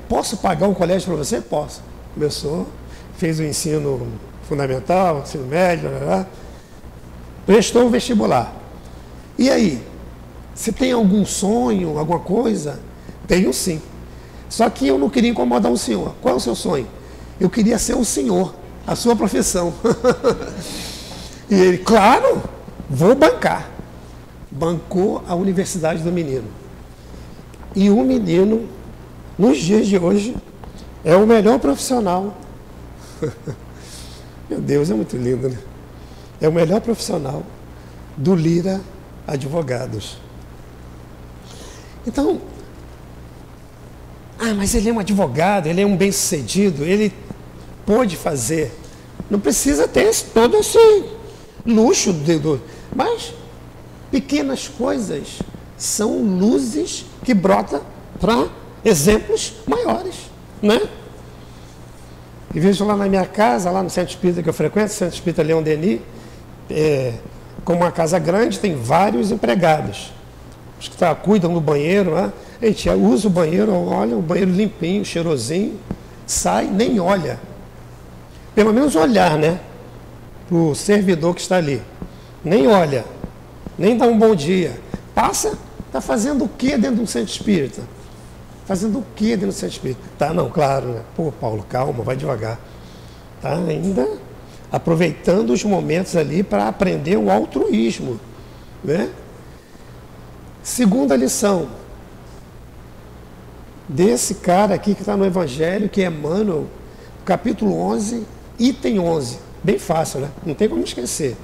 Posso pagar um colégio para você? Posso. Começou, fez o ensino fundamental, ensino médio, prestou o vestibular. E aí? Você tem algum sonho, alguma coisa? Tenho sim. Só que eu não queria incomodar o senhor. Qual é o seu sonho? Eu queria ser o senhor, a sua profissão. E ele, claro, vou bancar. Bancou a universidade do menino. E o menino, nos dias de hoje, é o melhor profissional. Meu Deus, é muito lindo, né? É o melhor profissional do Lira Advogados. Então, mas ele é um advogado, ele é um bem-sucedido, ele pode fazer. Não precisa ter todo esse luxo, mas pequenas coisas são luzes que brotam para exemplos maiores, né? E vejo lá na minha casa, lá no Centro Espírita que eu frequento, Centro Espírita Leão Denis, como uma casa grande, tem vários empregados. Os que cuidam do banheiro, né? A gente usa o banheiro, olha, o banheiro limpinho, cheirosinho, sai, nem olha. Pelo menos olhar, né? Para o servidor que está ali. Nem olha, nem dá um bom dia. Passa, está fazendo o que dentro de um centro espírita? Fazendo o que dentro do centro espírita? Tá, não, claro, né? Pô, Paulo, calma, vai devagar. Tá ainda aproveitando os momentos ali para aprender o altruísmo, né? Segunda lição desse cara aqui que está no Evangelho, que é Emmanuel, capítulo 11, item 11. Bem fácil, né? Não tem como esquecer.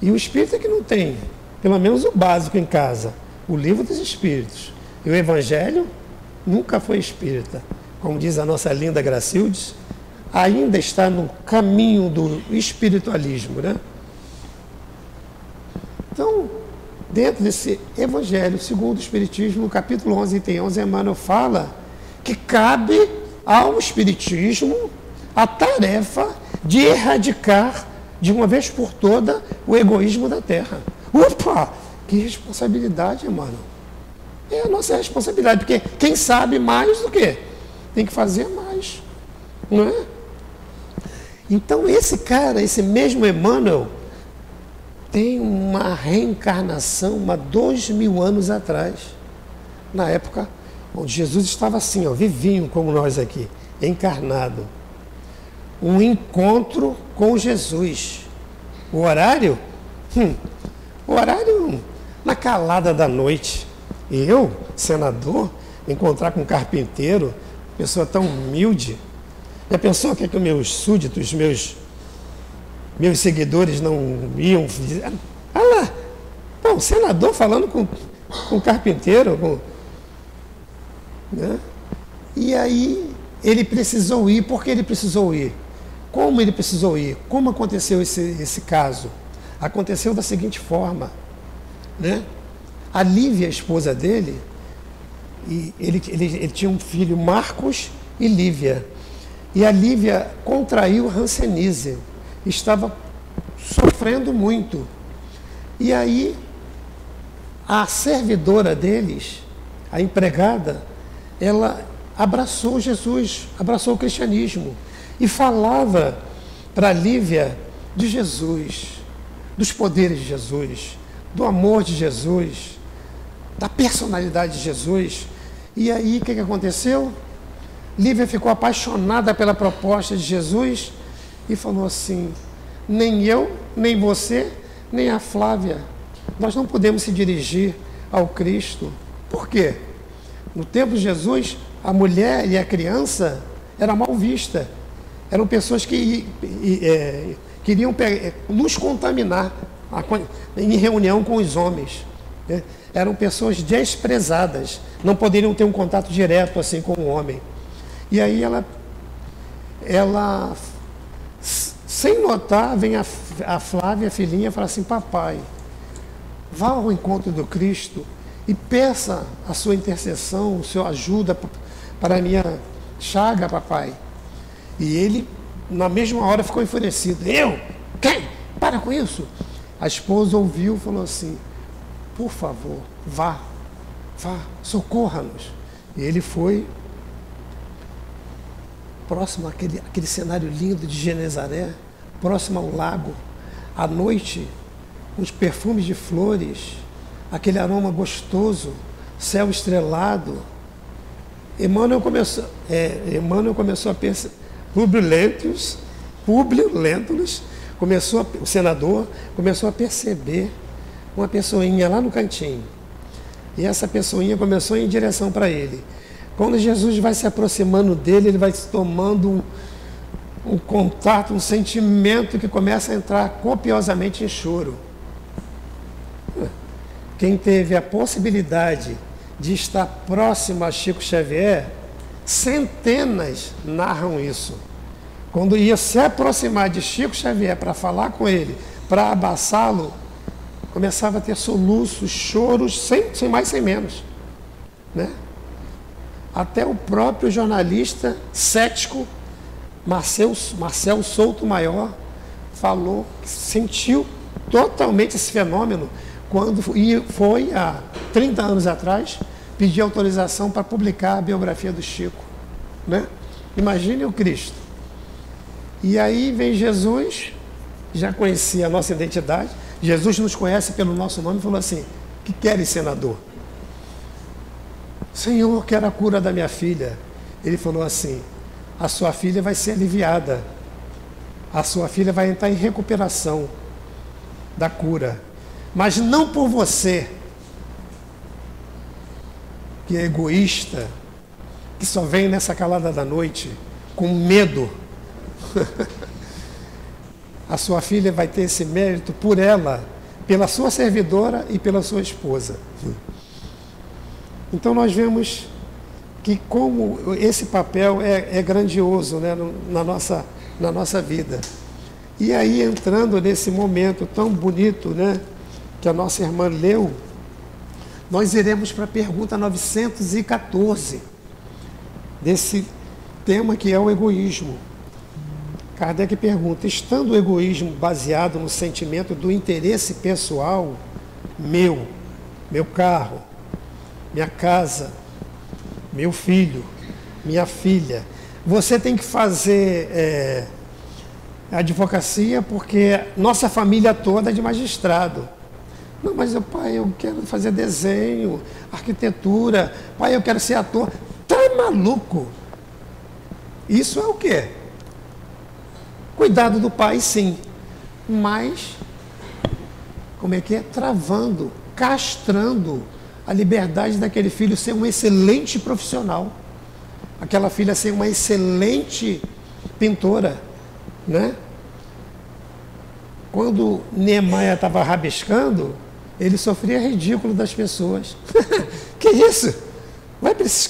E o espírita que não tem, pelo menos o básico em casa, o livro dos espíritos e o Evangelho, nunca foi espírita. Como diz a nossa linda Gracildes, ainda está no caminho do espiritualismo, né? Então, dentro desse Evangelho, segundo o Espiritismo, no capítulo 11, item 11, Emmanuel fala que cabe ao Espiritismo a tarefa de erradicar, de uma vez por toda, o egoísmo da Terra. Opa! Que responsabilidade, Emmanuel. É a nossa responsabilidade, porque quem sabe mais do que tem que fazer mais, não é? Então, esse cara, esse mesmo Emmanuel, tem uma reencarnação, 2000 anos atrás, na época onde Jesus estava assim, vivinho como nós aqui, encarnado. Um encontro com Jesus. O horário? O horário na calada da noite. Eu, senador, encontrar com um carpinteiro, pessoa tão humilde. Já pensou que meus súditos, meus seguidores não iam dizer, lá, Não, senador falando com o carpinteiro. Né? E aí ele precisou ir. Por que ele precisou ir? Como ele precisou ir? Como aconteceu esse caso? Aconteceu da seguinte forma. Né? A Lívia, a esposa dele, e ele tinha um filho, Marcos e Lívia. E a Lívia contraiu Hanseníase. Estava sofrendo muito. E aí, a servidora deles, a empregada, ela abraçou Jesus, abraçou o cristianismo e falava para Lívia de Jesus, dos poderes de Jesus, do amor de Jesus, da personalidade de Jesus. E aí, o que aconteceu? Lívia ficou apaixonada pela proposta de Jesus e falou assim: nem eu, nem você, nem a Flávia, nós não podemos se dirigir ao Cristo. Por quê? No tempo de Jesus, a mulher e a criança eram mal vistas. Eram pessoas que queriam nos contaminar em reunião com os homens. Né? Eram pessoas desprezadas, não poderiam ter um contato direto assim com o homem. E aí ela sem notar, vem a Flávia, a filhinha, e fala assim: papai, vá ao encontro do Cristo e peça a sua intercessão, a sua ajuda para a minha chaga, papai. E ele, na mesma hora, ficou enfurecido. Eu? Quem? Para com isso. A esposa ouviu e falou assim: por favor, vá, socorra-nos. E ele foi próximo àquele cenário lindo de Genezaré, próximo ao lago, à noite, os perfumes de flores, aquele aroma gostoso, céu estrelado. Emmanuel começou a pensar, Publio Lentulus, o senador, começou a perceber uma pessoinha lá no cantinho. E essa pessoinha começou a ir em direção para ele. Quando Jesus vai se aproximando dele, ele vai tomando um contato, um sentimento que começa a entrar copiosamente em choro. Quem teve a possibilidade de estar próximo a Chico Xavier, centenas narram isso. Quando ia se aproximar de Chico Xavier para falar com ele, para abraçá-lo, começava a ter soluços, choros, sem mais, sem menos. Né? Até o próprio jornalista cético, Marcel Souto Maior, falou que sentiu totalmente esse fenômeno quando foi, há 30 anos atrás, pedir autorização para publicar a biografia do Chico. Né? Imagine o Cristo. E aí vem Jesus, já conhecia a nossa identidade, Jesus nos conhece pelo nosso nome e falou assim: que queres, senador? Senhor, quero a cura da minha filha. Ele falou assim: a sua filha vai ser aliviada, a sua filha vai entrar em recuperação da cura, mas não por você, que é egoísta, que só vem nessa calada da noite, com medo. A sua filha vai ter esse mérito por ela, pela sua servidora e pela sua esposa. Então nós vemos que como esse papel é grandioso, né, na nossa vida. E aí, entrando nesse momento tão bonito, né, que a nossa irmã leu, nós iremos para a pergunta 914, desse tema que é o egoísmo. Kardec pergunta: estando o egoísmo baseado no sentimento do interesse pessoal, meu carro, minha casa, meu filho, minha filha, você tem que fazer advocacia porque nossa família toda é de magistrado. Não, mas pai, eu quero fazer desenho, arquitetura, pai, eu quero ser ator. Tá maluco? Isso é o quê? Cuidado do pai, sim, mas como é que é? Travando, castrando a liberdade daquele filho ser um excelente profissional, aquela filha ser uma excelente pintora, né? Quando Neemaia estava rabiscando, ele sofria ridículo das pessoas. Que isso? Vai para esses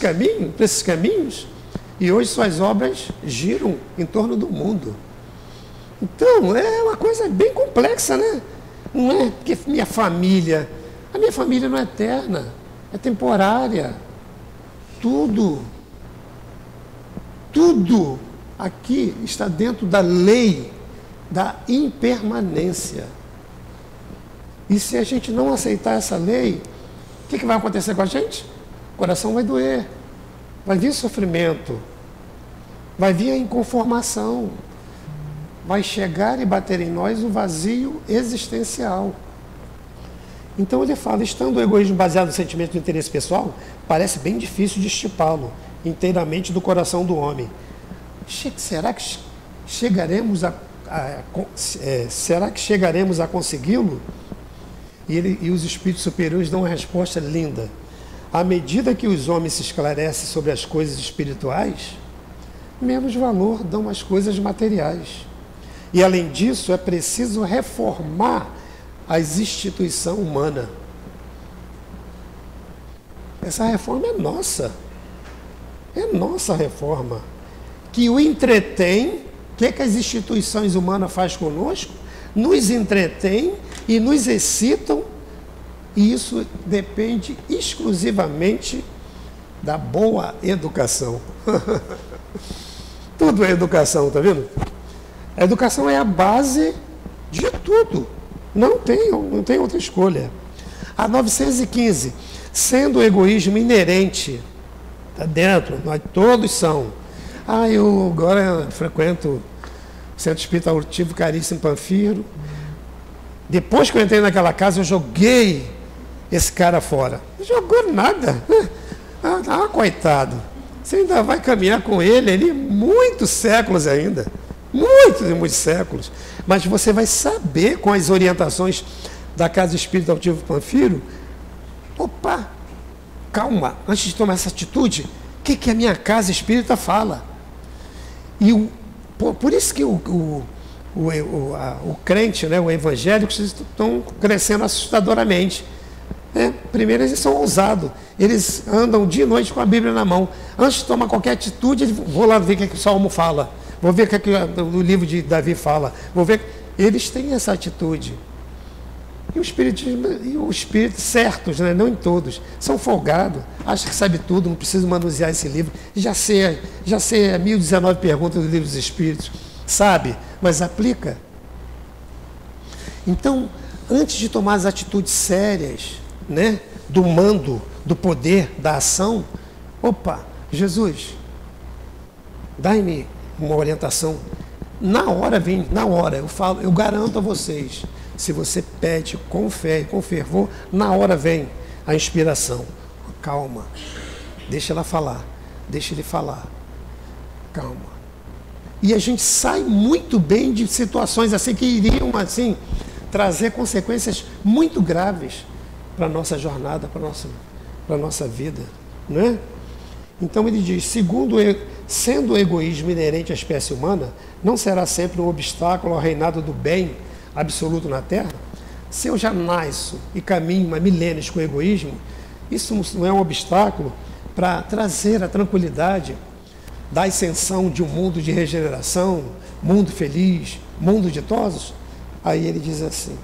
caminhos? E hoje suas obras giram em torno do mundo. Então, é uma coisa bem complexa, né? Não é porque a minha família não é eterna, é temporária. Tudo aqui está dentro da lei da impermanência. E se a gente não aceitar essa lei, o que vai acontecer com a gente? O coração vai doer, vai vir sofrimento, vai vir a inconformação, vai chegar e bater em nós o vazio existencial. Então ele fala, estando o egoísmo baseado no sentimento de interesse pessoal, parece bem difícil de estipá-lo inteiramente do coração do homem. Será que chegaremos a consegui-lo? E os espíritos superiores dão uma resposta linda. À medida que os homens se esclarecem sobre as coisas espirituais, menos valor dão às coisas materiais. E além disso, é preciso reformar as instituições humanas. Essa reforma é nossa. É nossa reforma. Que o entretém, o que as instituições humanas fazem conosco? Nos entretém e nos excitam, e isso depende exclusivamente da boa educação. Tudo é educação, tá vendo? A educação é a base de tudo. Não tem outra escolha. A 915, sendo o egoísmo inerente, está dentro, nós todos são. Eu agora frequento o Centro Espírita Altivo Caríssimo Panfiro. Depois que eu entrei naquela casa, eu joguei esse cara fora. Não jogou nada. Coitado. Você ainda vai caminhar com ele muitos séculos ainda. Muitos séculos. Mas você vai saber, com as orientações da Casa Espírita Altivo Panfiro, opa, calma, antes de tomar essa atitude, o que a minha Casa Espírita fala? E por isso que o crente, né, o evangélico, estão crescendo assustadoramente. Primeiro, eles são ousados. Eles andam dia e noite com a Bíblia na mão. Antes de tomar qualquer atitude, vou lá ver o que o Salmo fala. Vou ver o que o livro de Davi fala. Vou ver. Eles têm essa atitude. E o espírito, certos, né? Não em todos, são folgados, acham que sabe tudo, não precisa manusear esse livro. Já sei 1019 perguntas do livro dos Espíritos. Sabe, mas aplica. Então, antes de tomar as atitudes sérias, né? Do mando, do poder, da ação, opa, Jesus, dai-me uma orientação. Na hora, eu garanto a vocês, se você pede com fé e com fervor, na hora vem a inspiração. Calma, deixa ela falar, deixa ele falar, calma. E a gente sai muito bem de situações assim que iriam assim trazer consequências muito graves para a nossa jornada, para a nossa vida, não é? Então ele diz, sendo o egoísmo inerente à espécie humana, não será sempre um obstáculo ao reinado do bem absoluto na Terra? Se eu já nasço e caminho há milênios com o egoísmo, isso não é um obstáculo para trazer a tranquilidade da ascensão de um mundo de regeneração, mundo feliz, mundo ditosos? Aí ele diz assim,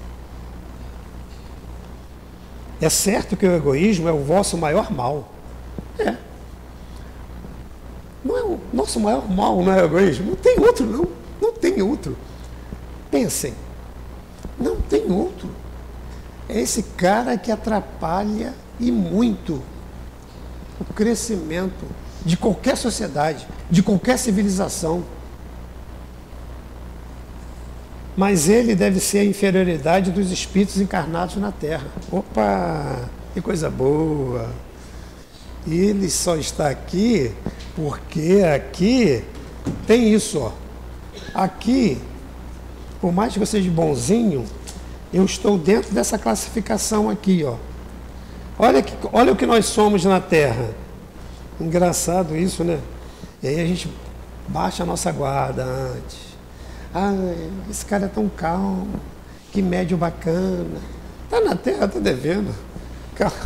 é certo que o egoísmo é o vosso maior mal. Não é o nosso maior mal, não é o egoísmo? Não tem outro, não. Não tem outro. Pensem, não tem outro. É esse cara que atrapalha e muito o crescimento de qualquer sociedade, de qualquer civilização. Mas ele deve ser a inferioridade dos espíritos encarnados na Terra. Opa, que coisa boa! Ele só está aqui porque aqui tem isso, ó. Aqui, por mais que eu seja bonzinho, eu estou dentro dessa classificação aqui, ó. Olha o que nós somos na Terra. Engraçado isso, né? E aí a gente baixa a nossa guarda antes. Esse cara é tão calmo, que médio bacana. Está na terra, está devendo. Calma.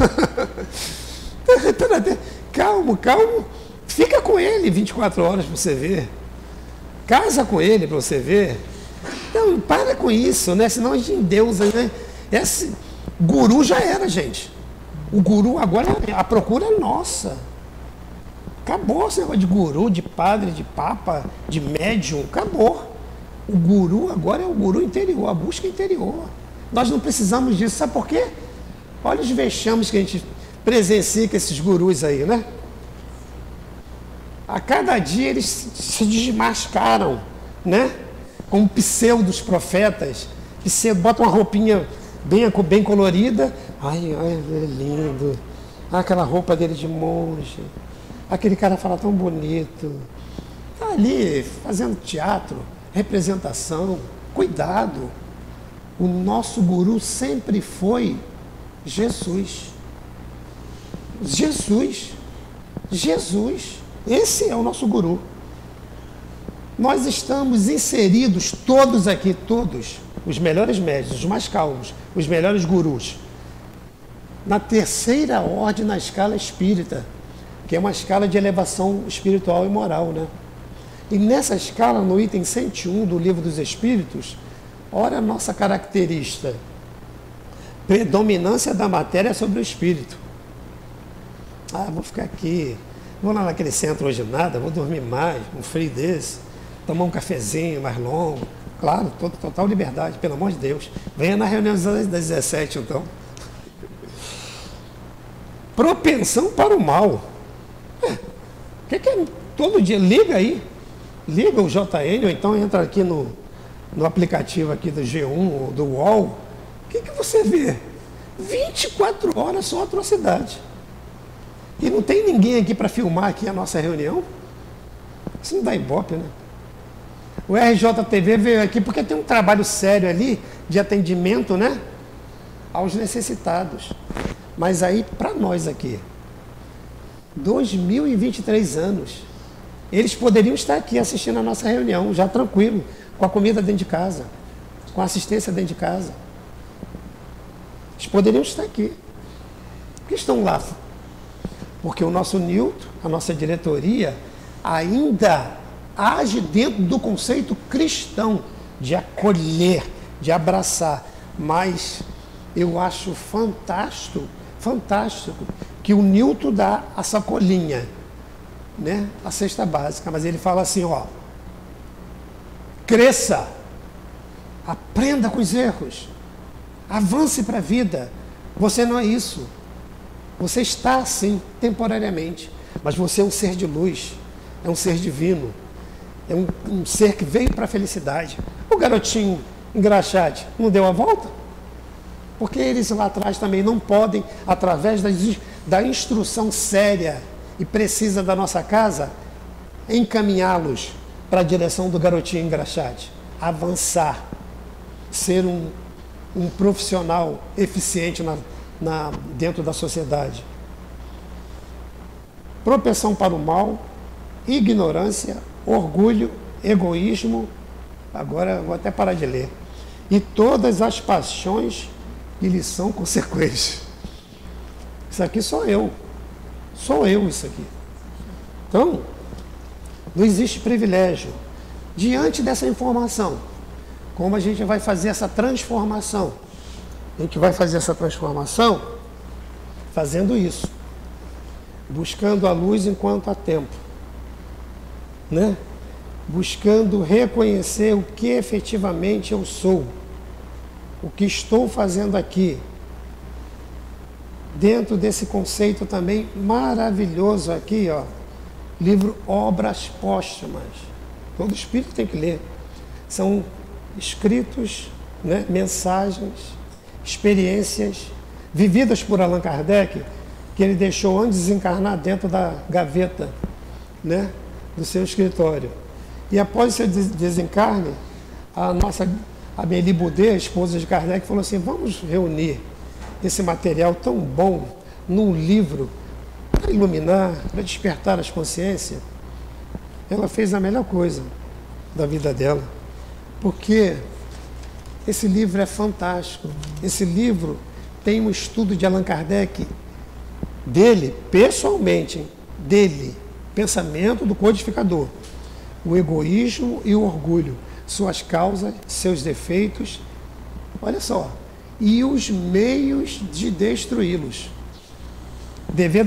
Tá na terra. Calma, calma. Fica com ele 24 horas para você ver. Casa com ele para você ver. Então, para com isso, né? Senão a gente endeusa, né? Esse guru já era, gente. O guru agora, a procura é nossa. Acabou esse negócio de guru, de padre, de papa, de médium. Acabou. O guru agora é o guru interior, a busca interior. Nós não precisamos disso. Sabe por quê? Olha os vexames que a gente presencia com esses gurus aí, né? A cada dia eles se desmascaram, né? Como pseudos profetas, que você bota uma roupinha bem colorida. Ai, é lindo. Aquela roupa dele de monge. Aquele cara fala tão bonito. Está ali fazendo teatro, representação. Cuidado. O nosso guru sempre foi Jesus. Jesus. Jesus. Esse é o nosso guru. Nós estamos inseridos, todos aqui, todos, os melhores médios, os mais calmos, os melhores gurus, na terceira ordem na escala espírita, que é uma escala de elevação espiritual e moral, né? E nessa escala, no item 101 do Livro dos Espíritos, olha a nossa característica: predominância da matéria sobre o espírito. Ah, vou ficar aqui, vou lá naquele centro hoje nada, vou dormir mais, um frio desse, tomar um cafezinho mais longo. Claro, total liberdade, pelo amor de Deus. Venha na reunião das 17, então. Propensão para o mal. Que é? Todo dia, liga aí. Liga o JN, ou então entra aqui no aplicativo aqui do G1 ou do UOL. O que você vê? 24 horas só atrocidade. E não tem ninguém aqui para filmar aqui a nossa reunião? Isso não dá ibope, né? O RJTV veio aqui porque tem um trabalho sério ali de atendimento, né, aos necessitados. Mas aí, para nós aqui, 2023 anos, eles poderiam estar aqui assistindo a nossa reunião, já tranquilo, com a comida dentro de casa, com a assistência dentro de casa. Eles poderiam estar aqui. Por que estão lá? Porque o nosso Newton, a nossa diretoria, ainda age dentro do conceito cristão de acolher, de abraçar. Mas eu acho fantástico que o Newton dá a sacolinha, né? A cesta básica, mas ele fala assim, ó: cresça, aprenda com os erros, avance para a vida. Você não é isso. Você está assim, temporariamente, mas você é um ser de luz, é um ser divino, é um ser que veio para a felicidade. O garotinho engraxate não deu a volta? Porque eles lá atrás também não podem, através da instrução séria e precisa da nossa casa, encaminhá-los para a direção do garotinho engraxate. Avançar, ser um profissional eficiente dentro da sociedade. Propensão para o mal, ignorância, orgulho, egoísmo, agora vou até parar de ler, e todas as paixões que lhe são consequentes. Isso aqui sou eu isso aqui. Então, não existe privilégio. Diante dessa informação, como a gente vai fazer essa transformação? A gente vai fazer essa transformação fazendo isso, buscando a luz enquanto há tempo, né? Buscando reconhecer o que efetivamente eu sou, o que estou fazendo aqui, dentro desse conceito também maravilhoso aqui, ó, livro Obras Póstumas. Todo espírito tem que ler. São escritos, né, mensagens, experiências vividas por Allan Kardec, que ele deixou antes de desencarnar dentro da gaveta, né, do seu escritório. E após o seu desencarne, a Amélie Boudet, a esposa de Kardec, falou assim: vamos reunir esse material tão bom num livro para iluminar, para despertar as consciências. Ela fez a melhor coisa da vida dela, porque esse livro é fantástico. Esse livro tem um estudo de Allan Kardec, dele, pessoalmente, dele, pensamento do codificador, o egoísmo e o orgulho, suas causas, seus defeitos, olha só, e os meios de destruí-los. Dever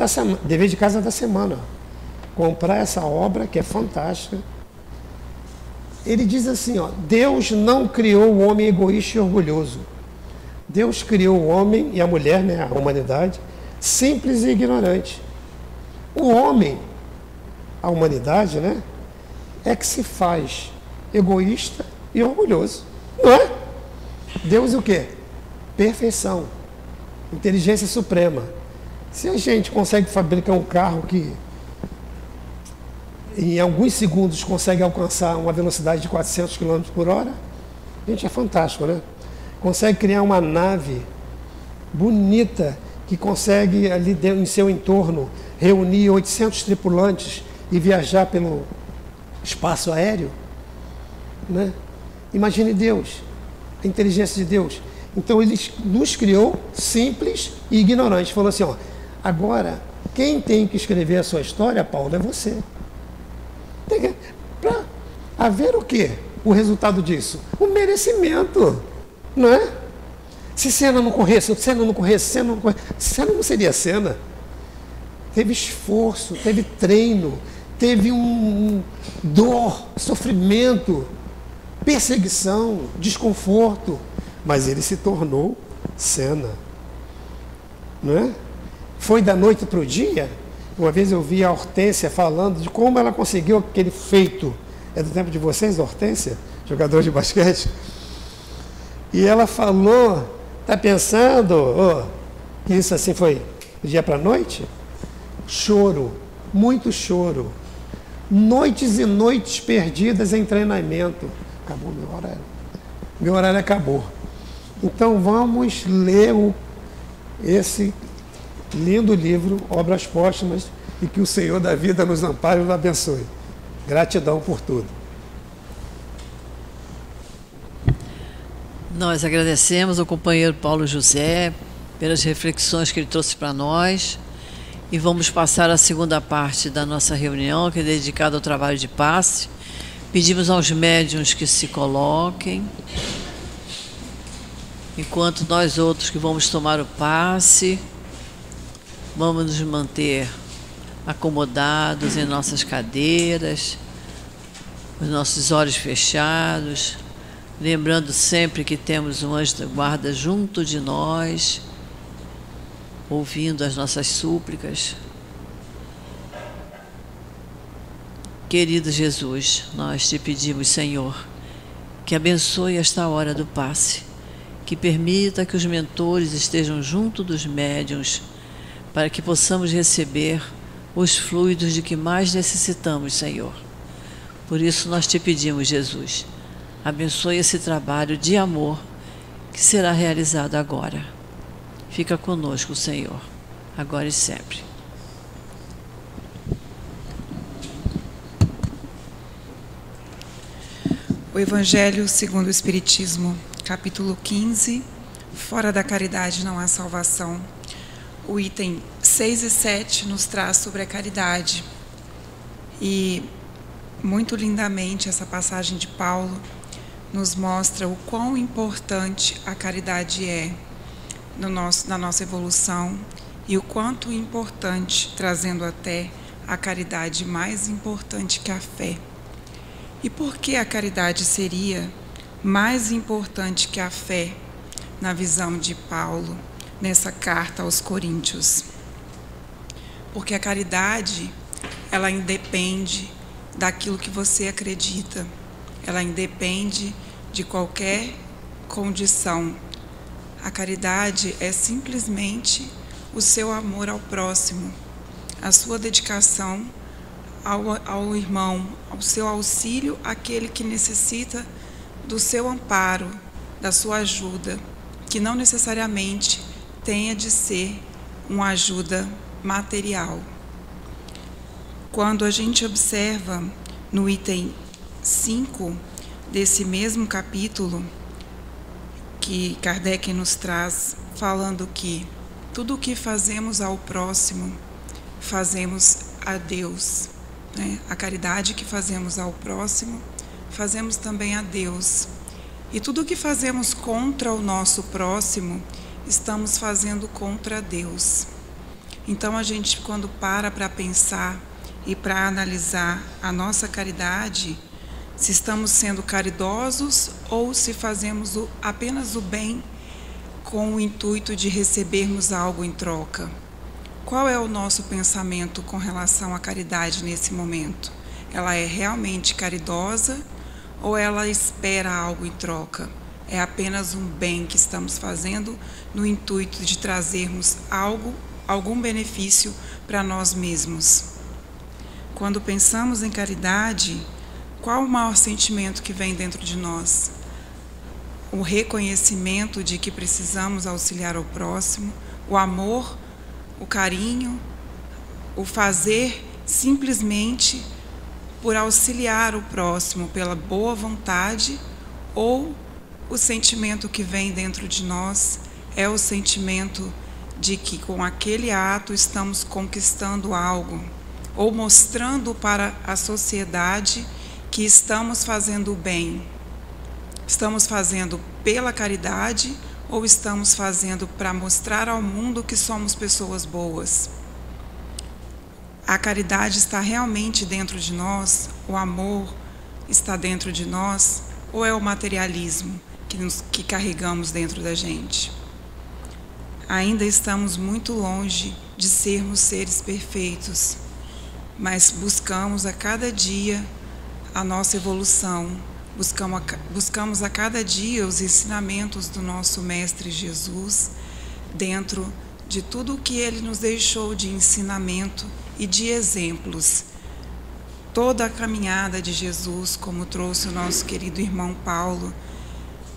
de casa da semana, comprar essa obra que é fantástica. Ele diz assim, ó, Deus não criou o homem egoísta e orgulhoso. Deus criou o homem e a mulher, né, a humanidade, simples e ignorante. O homem, a humanidade, né, é que se faz egoísta e orgulhoso, não é? Deus o quê? Perfeição, inteligência suprema. Se a gente consegue fabricar um carro que em alguns segundos consegue alcançar uma velocidade de 400 km por hora, a gente é fantástico, né? Consegue criar uma nave bonita que consegue ali em seu entorno reunir 800 tripulantes e viajar pelo espaço aéreo, né? Imagine Deus, a inteligência de Deus. Então ele nos criou simples e ignorantes. Falou assim, ó, agora quem tem que escrever a sua história, Paulo, é você. Para haver o quê? O resultado disso? O merecimento, não é? Se Senna não corresse, Senna não seria Senna. Teve esforço, teve treino, teve dor, sofrimento, perseguição, desconforto, mas ele se tornou Senna, não é? Foi da noite para o dia. Uma vez eu vi a Hortência falando de como ela conseguiu aquele feito. É do tempo de vocês, Hortência, jogador de basquete? E ela falou, está pensando que isso assim foi do dia para a noite? Choro, muito choro. Noites e noites perdidas em treinamento. Acabou meu horário. Meu horário acabou. Então vamos ler esse lindo livro, Obras Póstumas, e que o Senhor da vida nos ampare e nos abençoe. Gratidão por tudo. Nós agradecemos ao companheiro Paulo José pelas reflexões que ele trouxe para nós e vamos passar a segunda parte da nossa reunião, que é dedicada ao trabalho de passe. Pedimos aos médiuns que se coloquem, enquanto nós outros que vamos tomar o passe, vamos nos manter acomodados em nossas cadeiras, os nossos olhos fechados, lembrando sempre que temos um anjo da guarda junto de nós, ouvindo as nossas súplicas. Querido Jesus, nós te pedimos, Senhor, que abençoe esta hora do passe, que permita que os mentores estejam junto dos médiuns, para que possamos receber os fluidos de que mais necessitamos, Senhor. Por isso nós te pedimos, Jesus, abençoe esse trabalho de amor que será realizado agora. Fica conosco, Senhor, agora e sempre. O Evangelho segundo o Espiritismo, capítulo 15, fora da caridade não há salvação. O item 6 e 7 nos traz sobre a caridade. E muito lindamente essa passagem de Paulo nos mostra o quão importante a caridade é na nossa evolução e o quanto importante, trazendo até a caridade mais importante que a fé. E por que a caridade seria mais importante que a fé na visão de Paulo nessa carta aos Coríntios? Porque a caridade, ela independe daquilo que você acredita, ela independe de qualquer condição. A caridade é simplesmente o seu amor ao próximo, a sua dedicação ao irmão, ao seu auxílio àquele que necessita do seu amparo, da sua ajuda, que não necessariamente tenha de ser uma ajuda material. Quando a gente observa no item 5 desse mesmo capítulo, que Kardec nos traz, falando que tudo o que fazemos ao próximo, fazemos a Deus, né? A caridade que fazemos ao próximo, fazemos também a Deus. E tudo o que fazemos contra o nosso próximo, estamos fazendo contra Deus. Então a gente, quando para pensar e para analisar a nossa caridade, se estamos sendo caridosos ou se fazemos apenas o bem com o intuito de recebermos algo em troca. Qual é o nosso pensamento com relação à caridade nesse momento? Ela é realmente caridosa ou ela espera algo em troca? É apenas um bem que estamos fazendo no intuito de trazermos algum benefício para nós mesmos. Quando pensamos em caridade, qual o maior sentimento que vem dentro de nós? O reconhecimento de que precisamos auxiliar ao próximo, o amor, o carinho, o fazer simplesmente por auxiliar o próximo pela boa vontade, ou o sentimento que vem dentro de nós é o sentimento de que com aquele ato estamos conquistando algo, ou mostrando para a sociedade que estamos fazendo o bem. Estamos fazendo pela caridade ou estamos fazendo para mostrar ao mundo que somos pessoas boas? A caridade está realmente dentro de nós? O amor está dentro de nós? Ou é o materialismo que carregamos dentro da gente? Ainda estamos muito longe de sermos seres perfeitos, mas buscamos a cada dia a nossa evolução, buscamos a cada dia os ensinamentos do nosso Mestre Jesus dentro de tudo o que Ele nos deixou de ensinamento e de exemplos. Toda a caminhada de Jesus, como trouxe o nosso querido irmão Paulo,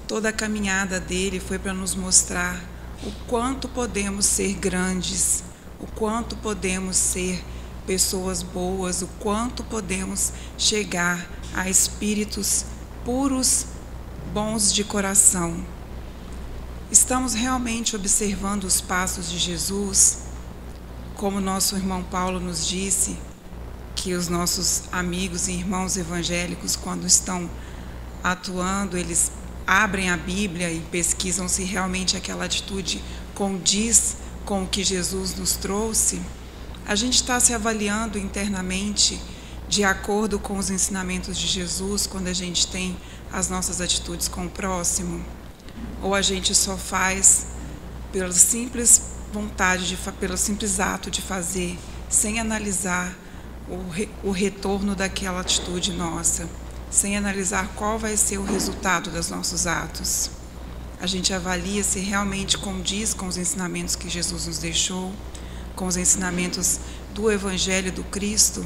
toda a caminhada dele foi para nos mostrar o quanto podemos ser grandes, o quanto podemos ser pessoas boas, o quanto podemos chegar a espíritos puros, bons de coração. Estamos realmente observando os passos de Jesus? Como nosso irmão Paulo nos disse, que os nossos amigos e irmãos evangélicos, quando estão atuando, eles abrem a Bíblia e pesquisam se realmente aquela atitude condiz com o que Jesus nos trouxe. A gente está se avaliando internamente de acordo com os ensinamentos de Jesus quando a gente tem as nossas atitudes com o próximo? Ou a gente só faz pela simples vontade, pelo simples ato de fazer, sem analisar o retorno daquela atitude nossa, sem analisar qual vai ser o resultado dos nossos atos? A gente avalia se realmente condiz com os ensinamentos que Jesus nos deixou, com os ensinamentos do Evangelho do Cristo.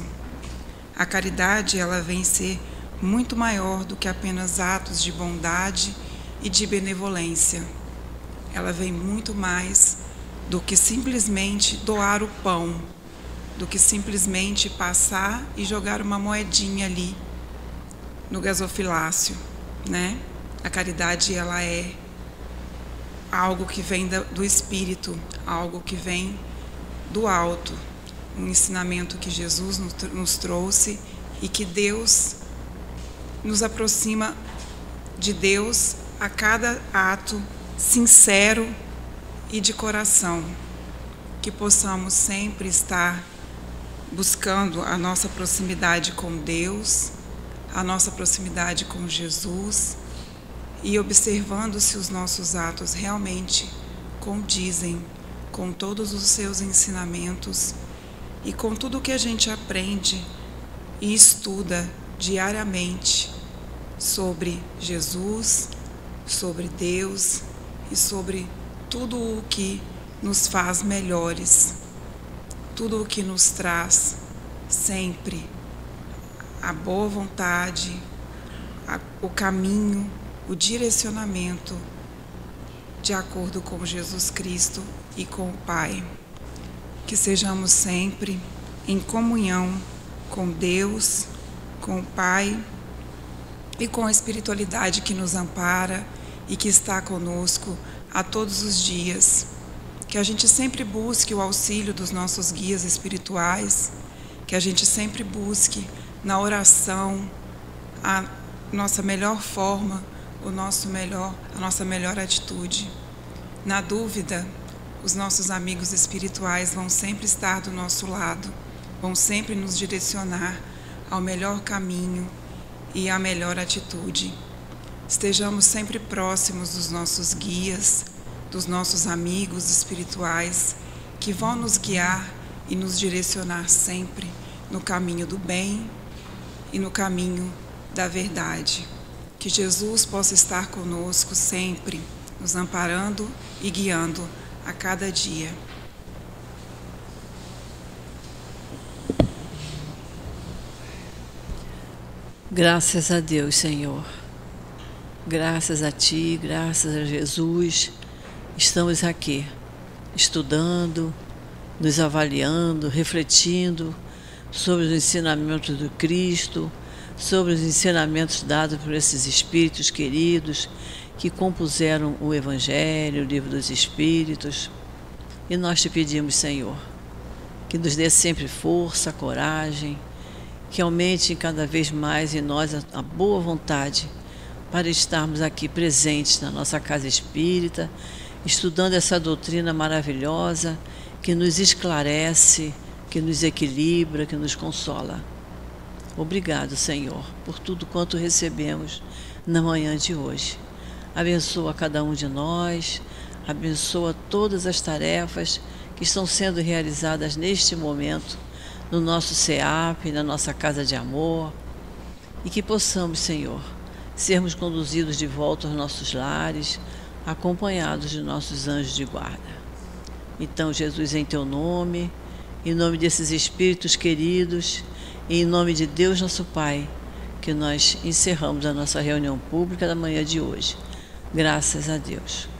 A caridade, ela vem ser muito maior do que apenas atos de bondade e de benevolência. Ela vem muito mais do que simplesmente doar o pão, do que simplesmente passar e jogar uma moedinha ali no gasofilácio, né? A caridade, ela é algo que vem do Espírito, algo que vem do alto, um ensinamento que Jesus nos trouxe e que Deus nos aproxima de Deus a cada ato sincero e de coração. Que possamos sempre estar buscando a nossa proximidade com Deus, a nossa proximidade com Jesus e observando se os nossos atos realmente condizem com todos os seus ensinamentos e com tudo que a gente aprende e estuda diariamente sobre Jesus, sobre Deus e sobre tudo o que nos faz melhores, tudo o que nos traz sempre a boa vontade, o caminho, o direcionamento de acordo com Jesus Cristo e com o Pai. Que sejamos sempre em comunhão com Deus, com o Pai e com a espiritualidade que nos ampara e que está conosco a todos os dias. Que a gente sempre busque o auxílio dos nossos guias espirituais, que a gente sempre busque na oração a nossa melhor forma, a nossa melhor atitude. Na dúvida, os nossos amigos espirituais vão sempre estar do nosso lado, vão sempre nos direcionar ao melhor caminho e à melhor atitude. Estejamos sempre próximos dos nossos guias, dos nossos amigos espirituais, que vão nos guiar e nos direcionar sempre no caminho do bem e no caminho da verdade. Que Jesus possa estar conosco sempre, nos amparando e guiando a cada dia. Graças a Deus, Senhor. Graças a Ti, graças a Jesus. Estamos aqui, estudando, nos avaliando, refletindo sobre os ensinamentos do Cristo, sobre os ensinamentos dados por esses Espíritos queridos que compuseram o Evangelho, o Livro dos Espíritos. E nós Te pedimos, Senhor, que nos dê sempre força, coragem, que aumente cada vez mais em nós a boa vontade para estarmos aqui presentes na nossa casa espírita, estudando essa doutrina maravilhosa que nos esclarece, que nos equilibra, que nos consola. Obrigado, Senhor, por tudo quanto recebemos na manhã de hoje. Abençoa cada um de nós, abençoa todas as tarefas que estão sendo realizadas neste momento no nosso CEAP, na nossa casa de amor, e que possamos, Senhor, sermos conduzidos de volta aos nossos lares, acompanhados de nossos anjos de guarda. Então, Jesus, em Teu nome, em nome desses Espíritos queridos, e em nome de Deus nosso Pai, que nós encerramos a nossa reunião pública da manhã de hoje. Graças a Deus.